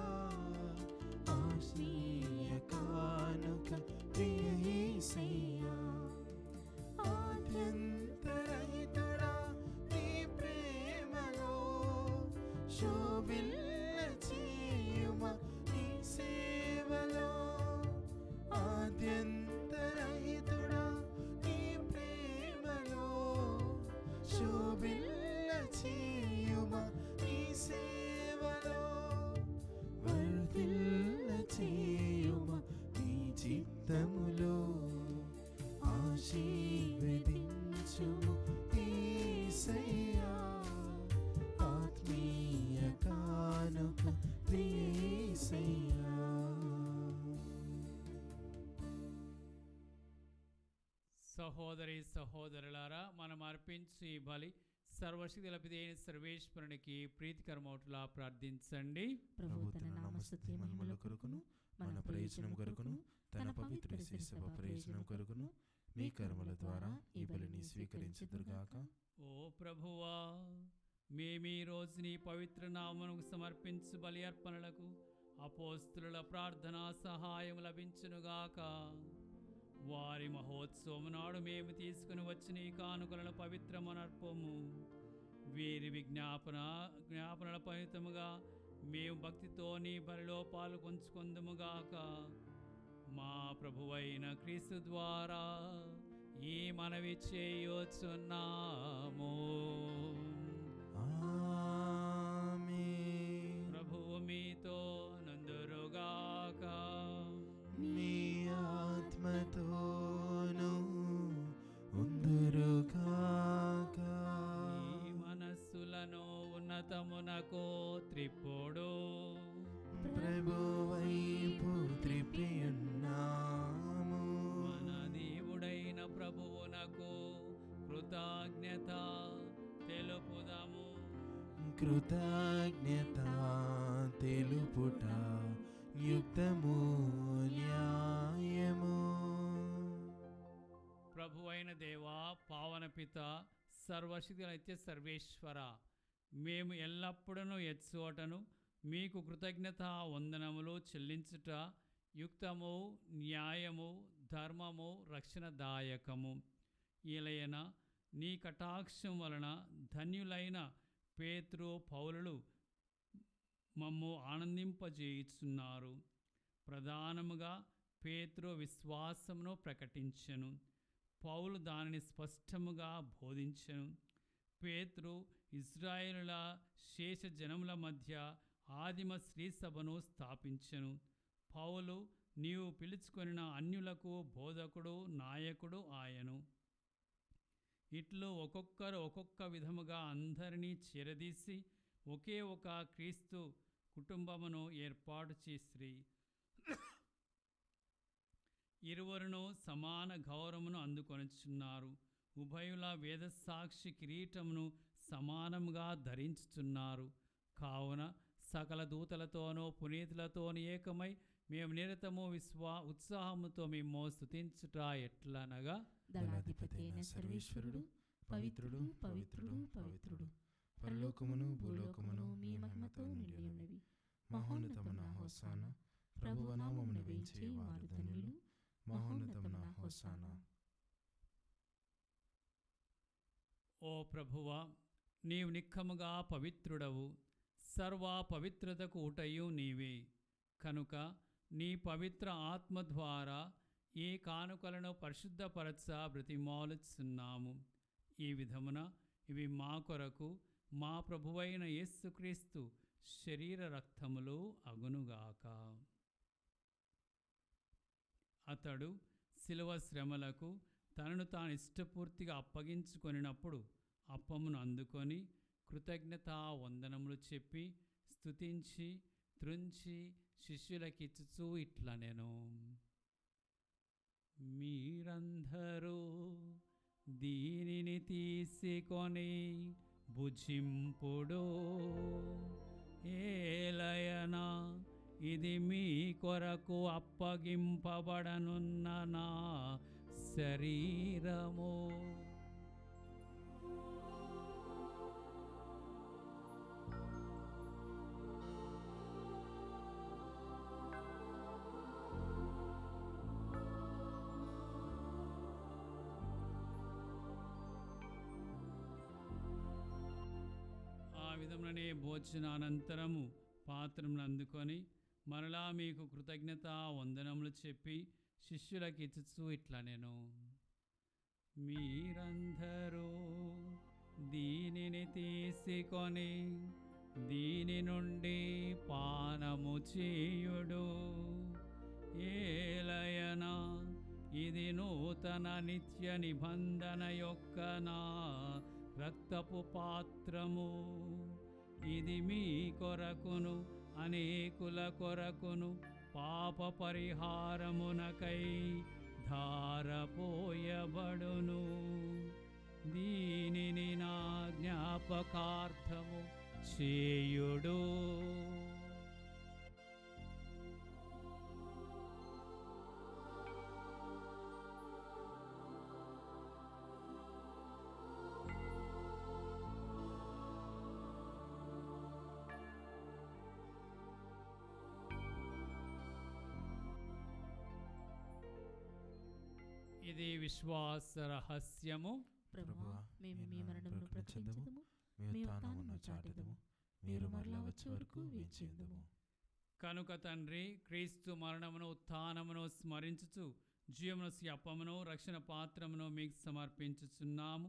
ఆత్మీయ కానుక ప్రియ యేసయ్యా ఆద్యంతరహితుడా నీ ప్రేమలో శోభిల్ల చేయుమ నీ సేవలో ఆద్యంతరహితుడా నీ ప్రేమలో శోభిల్ల చేయుమ నీ సేవలో వర్ధిల్ల చేయుమ నీ చిత్తములో ఆశీర్వదించుము యేసయ్యా ఆత్మీయ కానుక ప్రియ యేసయ్యా. సహోదరి సహోదరులారా, మనం అర్పించు ఈ బలి సర్వశక్తుల పితైన సర్వేశ్వరునికి ప్రీతికరమౌట్లా ప్రార్థించండి. ప్రభు తన నామస్తుతి మహిమల కొరకును మన ప్రయోజనం కొరకును తన పవిత్ర శిశువ ప్రయోజనం కొరకును మీ కర్మల ద్వారా ఈ బలిని స్వీకరించుదురుగాక. ఓ ప్రభువా, మేమీ రోజు నీ పవిత్ర నామమునకు సమర్పించు బలి అర్పణలకు అపోస్తుల ప్రార్థనా సహాయం లభించునుగాక. వారి మహోత్సవం నాడు మేము తీసుకుని వచ్చిన ఈ కానుకలను పవిత్రమనర్పము. వీరి జ్ఞాపనల ఫలితముగా మేము భక్తితో నీ బలిలో పాల్గొంచుకొందుముగాక. మా ప్రభువైన క్రీస్తు ద్వారా ఈ మనవి చేయుచున్నాము. ఆమేన్. ప్రభువు మీతో నందురుగాక. మీ ఆత్మతోను ఉందురుగాక. ఈ మనస్సులను ఉన్నతమునకు త్రిప్పుడు. ప్రభువైపు త్రిపియున్నాము. మన దేవుడైన ప్రభువునకు కృతజ్ఞత తెలుపుదాము. కృతజ్ఞత తెలుపుట యుక్తము న్యాయము. ప్రభువైన దేవా, పావన పిత, సర్వశక్తి నిత్య సర్వేశ్వర, మేము ఎల్లప్పుడూ ఎచ్చోటను మీకు కృతజ్ఞత వందనములు చెల్లించుట యుక్తము, న్యాయము, ధర్మము, రక్షణదాయకము. ఈలయన నీ కటాక్షం వలన ధన్యులైన పేతురు పౌలులు మమ్ము ఆనందింపజేయుచున్నారు. ప్రధానముగా పేతురు విశ్వాసమును ప్రకటించెను, పౌలు దానిని స్పష్టముగా బోధించెను. పేతురు ఇజ్రాయేలుల శేష జనముల మధ్య ఆదిమ శ్రీసభను స్థాపించెను. పౌలు నీవు పిలుచుకొనిన అన్యులకు బోధకుడు, నాయకుడు ఆయను. ఇట్లు ఒక్కొక్కరు ఒక్కొక్క విధముగా అందరినీ చేరదీసి ఒకే ఒక క్రీస్తు కుటుంబమును ఏర్పాటు చేసిరి. ఇరువురును సమాన గౌరవమును అందుకొనుచున్నారు. ఉభయుల వేదసాక్షి కిరీటమును సమానముగా ధరించుచున్నారు. కావున సకల దూతలతోనూ పునీతులతోనూ ఏకమై మేము నిరతము ఉత్సాహముతో మేము స్తుతించుట ఎట్లనగా, దళాధిపతి అయిన సర్వేశ్వరుడు పవిత్రుడు పవిత్రుడు పవిత్రుడు, పరలోకమును భూలోకమును మీ మహిమతో నిండి ఉన్నవి. మహోన్నతమున హోసానా, ప్రభువ నామమున వేంచే వారు ధన్యులు. మహోన్నతమున హోసానా. ఓ ప్రభువా, నీవు నిక్కముగా పవిత్రుడవు, సర్వ పవిత్రతకు ఊటయు నీవే. కనుక నీ పవిత్ర ఆత్మ ద్వారా ఈ కానుకలను పరిశుద్ధపరచ బ్రతిమాలుచున్నాము. ఈ విధమున ఇవి మా కొరకు మా ప్రభువైన యేసుక్రీస్తు శరీర రక్తములు అగునుగాక. అతడు శిలువ శ్రమలకు తనను తాను ఇష్టపూర్తిగా అప్పగించుకొనినప్పుడు అప్పమును అందుకొని కృతజ్ఞతా వందనములు చెప్పి స్తుతించి త్రుంచి శిష్యులకిచ్చుచూ ఇట్లనెను, మీరందరూ దీనిని తీసుకొని భుజింపుడు. ఏలయనా ఇది మీ కొరకు అప్పగింపబడనున్న నా శరీరము. ఆ విధముననే భోజనానంతరము పాత్రమును అందుకొని మరలా మీకు కృతజ్ఞత వందనములు చెప్పి శిష్యులకు ఇచ్చుచూ ఇట్లా నేను, మీరందరూ దీనిని తీసుకొని దీని నుండి పానము చేయుడు. ఏలయనా ఇది నూతన నిత్య నిబంధన యొక్క నా రక్తపు పాత్రము. ఇది మీ కొరకును అనేకుల కొరకును పాప పరిహారమునకై ధారపోయబడును. దీనిని నా జ్ఞాపకార్థము చేయుడు. ఇది విశ్వాస రహస్యము. ప్రభువా, మేము మీ మరణమును ప్రకటించుదుము, మీ మీ ఉత్థానమును చాటెదము, మీరు మరలా వచ్చే వరకు వేచియుందుము. కనుక తండ్రి, క్రీస్తు మరణమును ఉత్థానమును స్మరించుచు జీవమును అప్పమును రక్షణ పాత్రమును మీకు సమర్పించుచున్నాము.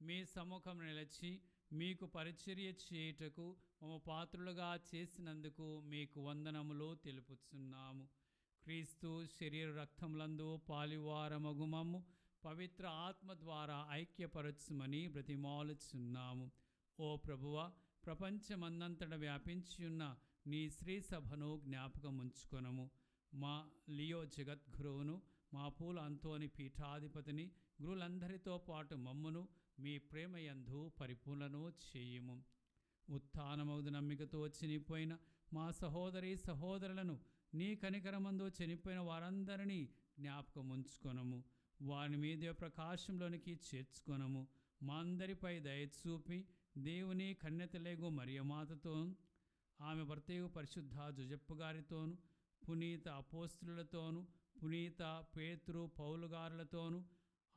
మీ సముఖం నిలిచి మీకు పరిచర్య చేయుటకు మమ్మ పాత్రులుగా చేసినందుకు మీకు వందనములు తెలుపుచున్నాము. క్రీస్తు శరీర రక్తములందు పాలివారమగు మమ్ము పవిత్ర ఆత్మ ద్వారా ఐక్యపరచుమని బ్రతిమాలుచున్నాము. ఓ ప్రభువా, ప్రపంచమందంతట వ్యాపించియున్న నీ శ్రీ సభను జ్ఞాపకం ఉంచుకొనము. మా లియో జగద్గురువును, మా పూల అంతోని పీఠాధిపతిని, గురులందరితో పాటు మమ్మును మీ ప్రేమయందు పరిపూర్ణను చేయుము. ఉత్థానమౌదు నమ్మికతో చనిపోయిన మా సహోదరి సహోదరులను, నీ కనికరమందు చనిపోయిన వారందరినీ జ్ఞాపకం ఉంచుకొనము. వారి మీద ప్రకాశంలోనికి చేర్చుకొనము. మా అందరిపై దయచూపి దేవుని కన్యతలేగు మరియమాతతో, ఆమె భర్తయు పరిశుద్ధ జుజప్ప గారితోను, పునీత అపోస్తులతోను, పునీత పేతురు పౌలు గారులతోను,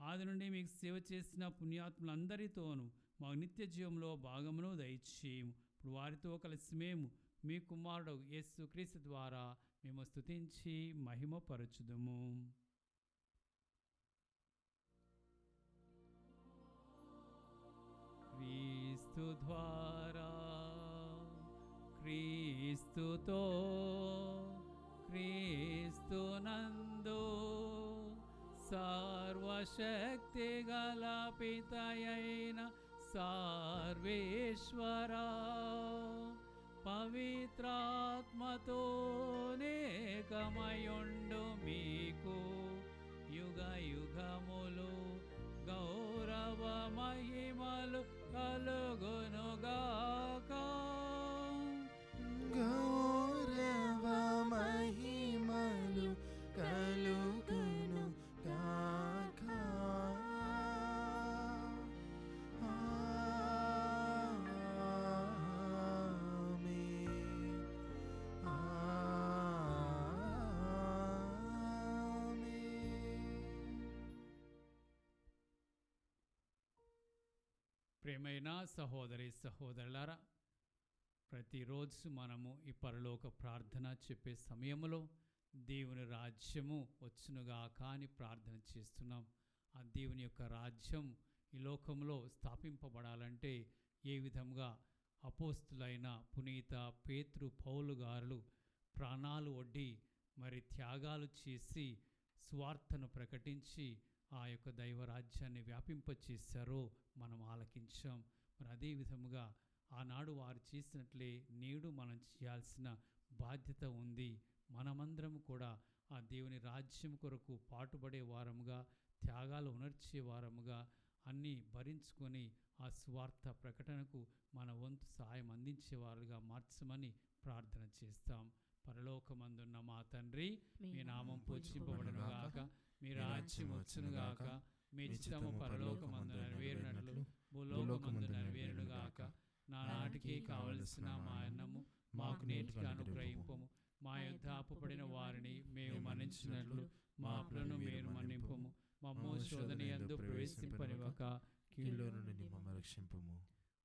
ఆది నుండి మీకు సేవ చేసిన పుణ్యాత్ములందరితోనూ మా నిత్య జీవంలో భాగమును దయచేయము. ఇప్పుడు వారితో కలిసి మేము మీ కుమారుడు యేసు క్రీస్తు ద్వారా మేము స్తుతించి మహిమపరచుదుము. క్రీస్తు ద్వారా, క్రీస్తుతో, క్రీస్తునందు సర్వశక్తి గల పితయైన సర్వేశ్వరా, పవిత్రాత్మతో నేకమయుండు మీకు యుగ యుగములు గౌరవ మహిమలు కలుగునుగాక. గౌరవ మహిమలు కలుగును గాక. ఆమేన్. ఆమేన్. ప్రియమైన సహోదరి సహోదరులారా, ప్రతిరోజు మనము ఈ పరలోక ప్రార్థన చెప్పే సమయంలో దేవుని రాజ్యము వచ్చునుగాక అని ప్రార్థన చేస్తున్నాం. ఆ దేవుని యొక్క రాజ్యం ఈ లోకంలో స్థాపింపబడాలంటే ఏ విధంగా అపోస్తులైన పునీత పేతురు పౌలు గారులు ప్రాణాలు ఒడ్డి మరి త్యాగాలు చేసి స్వార్థను ప్రకటించి ఆ యొక్క దైవరాజ్యాన్ని వ్యాపింపచేశారో మనం ఆలకించాం. మరి అదే విధముగా ఆనాడు వారు చేసినట్లే నేడు మనం చేయాల్సిన బాధ్యత ఉంది. మనమందరం కూడా ఆ దేవుని రాజ్యం కొరకు పాటుపడే వారముగా, త్యాగాలు ఉనర్చే వారముగా, అన్నీ భరించుకొని ఆ స్వార్థ ప్రకటనకు మన వంతు సాయం అందించేవారుగా మార్చమని ప్రార్థన చేస్తాం. పరలోకమందున్న మా తండ్రి, మీ నామం పూజింపబడును గాక, మీ రాజ్యం వచ్చును గాక, మీ చిత్తము పరలోకమందు నెరవేరినట్లు భూలోకమందు నెరవేరును గాక. నానాటికి కావలసిన మా అన్నము మాకు నేటికి అనుగ్రహింపము. మా యొద్ద అప్పుపడిన వారిని మేము మన్నించినట్లు మా అప్పులను మీరు మన్నింపము. మమ్ము శోధన యందు ప్రవేశింపనివ్వక కీడులో నుండి మమ్మల్ని రక్షింపుము.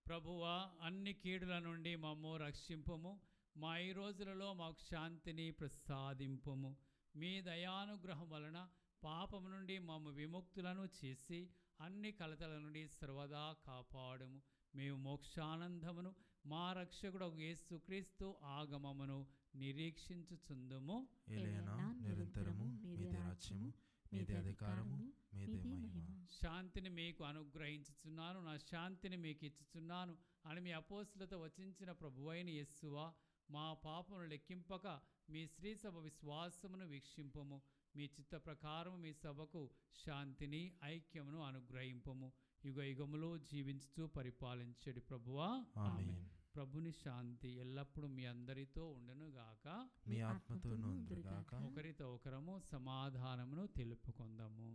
ప్రభువా, అన్ని కీడుల నుండి మమ్ము రక్షింపము. మా ఈ రోజులలో మాకు శాంతిని ప్రసాదింపము. మీ దయానుగ్రహం వలన పాపము నుండి మమ్ము విముక్తులను చేసి అన్ని కలతల నుండి సర్వదా కాపాడుము. మేము మోక్షానందమును మా రక్షకుడు యేసుక్రీస్తు ఆగమమును నిరీక్షించుచుందుము. ఏలయనా నిరంతరము మీదే రాజ్యము, మీదే అధికారము, మీదే మహిమ. శాంతిని మీకు అనుగ్రహించుచున్నాను, నా శాంతిని మీకు ఇచ్చుచున్నాను అని మీ అపోస్తులతో వచించిన ప్రభువైన యేసువా, మా పాపమును లెక్కింపక మీ శ్రీ సభ విశ్వాసమును వీక్షింపము. మీ చిత్త ప్రకారము మీ సభకు శాంతిని ఐక్యమును అనుగ్రహింపము. యుగ యుగములో జీవించుతూ పరిపాలించడి ప్రభువా. ఆమేన్. ప్రభుని శాంతి ఎల్లప్పుడూ మీ అందరితో ఉండునుగాక. మీ ఆత్మతోనూ ఉండుగాక. ఒకరితో ఒకరము సమాధానమును తెలుపుకొందాము.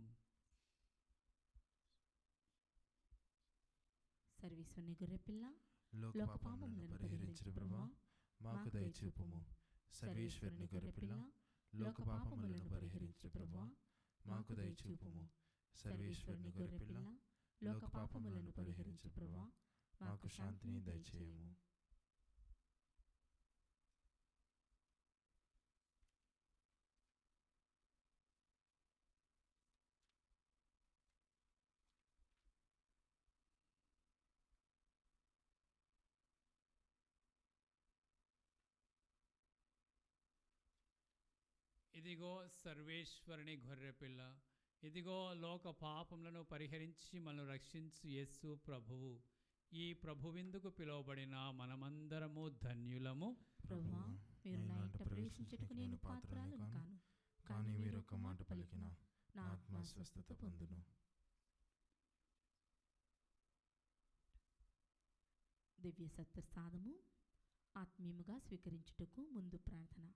సర్వేశ్వరుని గొర్రెపిల్ల, లోక పాపములను పరిహరించిన ప్రభువా, మాకు దయచూపుము. సర్వేశ్వరుని గొర్రెపిల్ల, లోక పాపములను పరిహరించిన ప్రభువా, మాకు దయచూపుము. సర్వేశ్వరుని గొర్రెపిల్ల, లోక పాపములను పరిహరించిన ప్రభువా, మాకు శాంతిని దయచేయము. ఇదిగో సర్వేశ్వరుని గొర్రెపిల్ల, ఇదిగో లోక పాపములను పరిహరించి మనల్ని రక్షించు యేసు ప్రభువు. ఈ ప్రభువిందుకు పిలువబడిన మనమందరము ధన్యులము. ప్రభువా, మీరు నా ఇంట ప్రవేశించుటకు నేను పాత్రురాలిని కాను, కానీ మీరు ఒక మాట పలికిన నా ఆత్మ స్వస్థత పొందును. దివ్య సత్ప్రసాదము ఆత్మీయముగా స్వీకరించుటకు ముందు ప్రార్థన.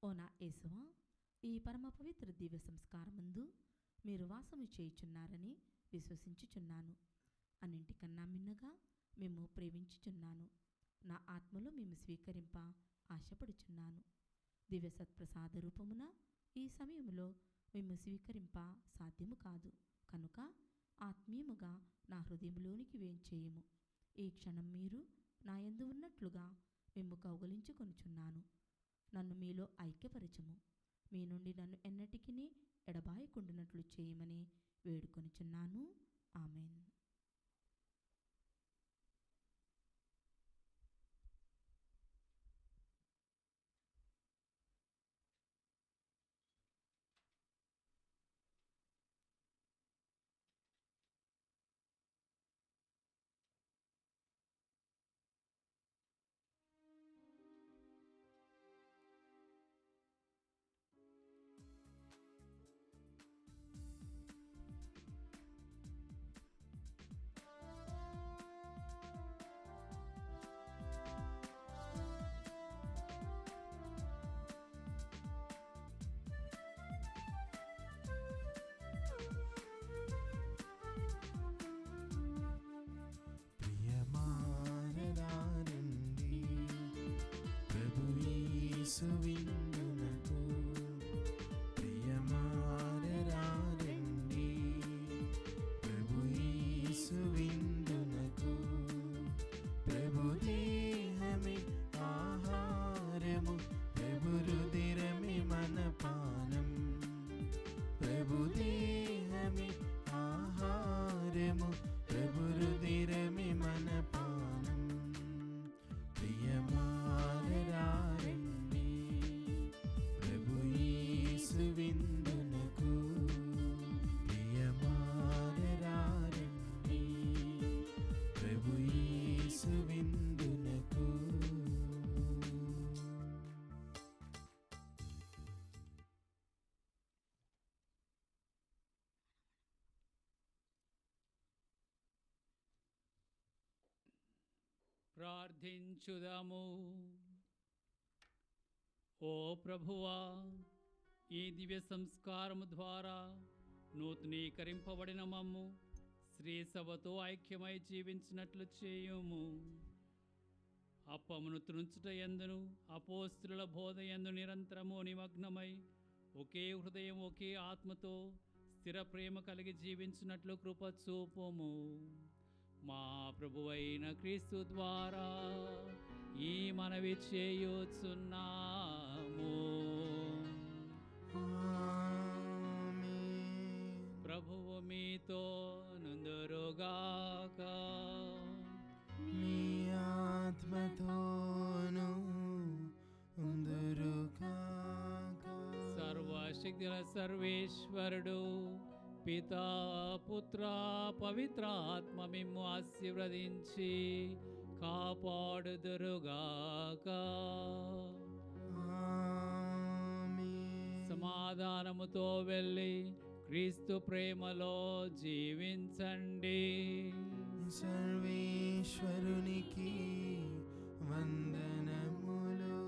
ఓ నా యేసువా, ఈ పరమ పవిత్ర దివ్య సంస్కారమందు మీరు వాసము చేయుచున్నారని విశ్వసించుచున్నాను. అన్నింటికన్నా మిన్నగా మేము ప్రేమించుచున్నాను. నా ఆత్మలో మేము స్వీకరింప ఆశపడుచున్నాను. దివ్య సత్ప్రసాద రూపమున ఈ సమయంలో మేము స్వీకరింప సాధ్యము కాదు కనుక ఆత్మీయముగా నా హృదయంలోనికి వేంచేయము. ఈ క్షణం మీరు నా యందు ఉన్నట్లుగా మేము కౌగలించుకొనుచున్నాను. నన్ను మీలో ఐక్యపరచము. మీ నుండి నన్ను ఎన్నటికీ ఎడబాయకుండునట్లు చేయమని వేడుకొనుచున్నాను. ఆమెన్. విందునకు ప్రియమారరారండి, ప్రభు యేసు విందునకు. ప్రభు దేహమే ఆహారము, ప్రభు రుధిరమే మన పానం. ప్రభు దేహమే ఆహారము, ప్రభు రుధిరమే మన పానం. ప్రియమారరారండి, ప్రభు యేసు విందునకు. ప్రియమారరారండి, ప్రభు యేసు విందునకు. ప్రార్థించుదాము. ఓ ప్రభువా, ఈ దివ్య సంస్కారము ద్వారా నూతనీకరింపబడిన మమ్ము శ్రీ సభతో ఐక్యమై జీవించినట్లు చేయుము. అప్పమును త్రుంచుట యందును అపోస్తుల బోధ యందు నిరంతరము నిమగ్నమై ఒకే హృదయం ఒకే ఆత్మతో స్థిర ప్రేమ కలిగి జీవించినట్లు కృప చూపుము. మా ప్రభువైన క్రీస్తు ద్వారా ఈ మనవి చేయుచున్నాము. ప్రభువు మీతో నుందురుగాక. మీ ఆత్మతోను ఉందురుగాక. సర్వశక్తుల సర్వేశ్వరుడు పితా పుత్ర పవిత్ర ఆత్మ మిమ్ము ఆశీర్వదించి కాపాడుదురుగాక. సమాధానముతో వెళ్ళి క్రీస్తు ప్రేమలో జీవించండి. సర్వేశ్వరునికి వందనములు.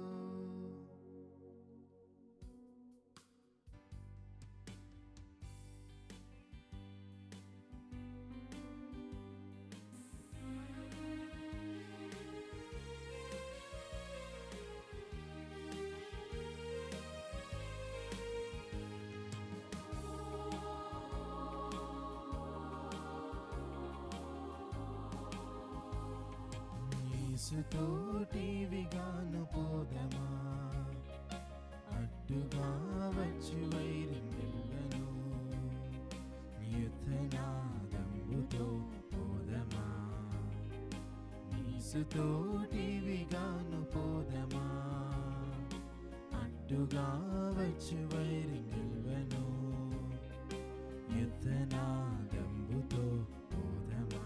యేసుతోటివిగాను పోదమా, అడ్డుగా వచ్చు వైరింగెల్లను యుద్ధనాదంబుతో పోదమా. యేసుతోటివిగాను పోదమా, అడ్డుగా వచ్చు వైరింగెల్లను యుద్ధనాదంబుతో పోదమా.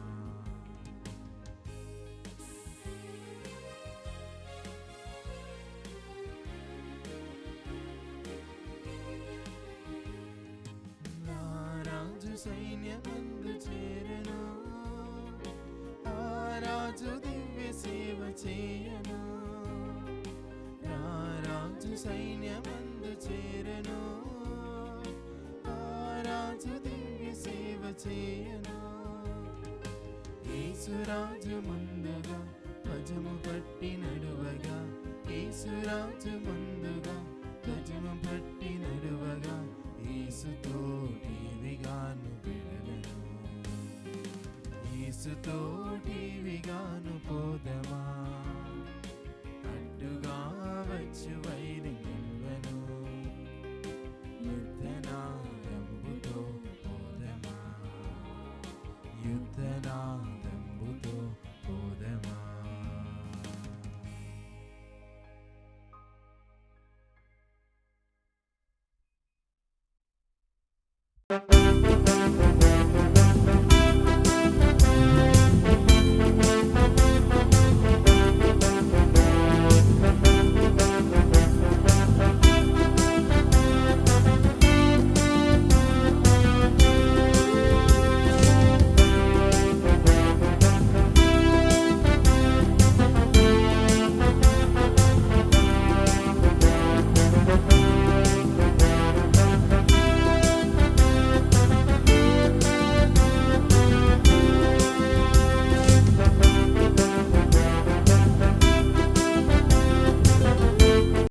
సైన్యమందు చేరను, ఆ రాజు దివ్య సేవ చేయను. రాజు సైన్యమందు చేరను, ఆ రాజు దివ్య సేవ చేయను. యేసురాజు ముందుగా ధ్వజము పట్టి నడువగా, యేసురాజు ముందుగా ధ్వజము పట్టి నడువగా, యేసుతోటివిగాను వెళ్ళను. యేసుతోటివిగాను పోదమా, అడ్డుగా వచ్చు వైరింగెల్లను యుద్ధనాదంబుతో పోదమా. యుద్ధనాదంబుతో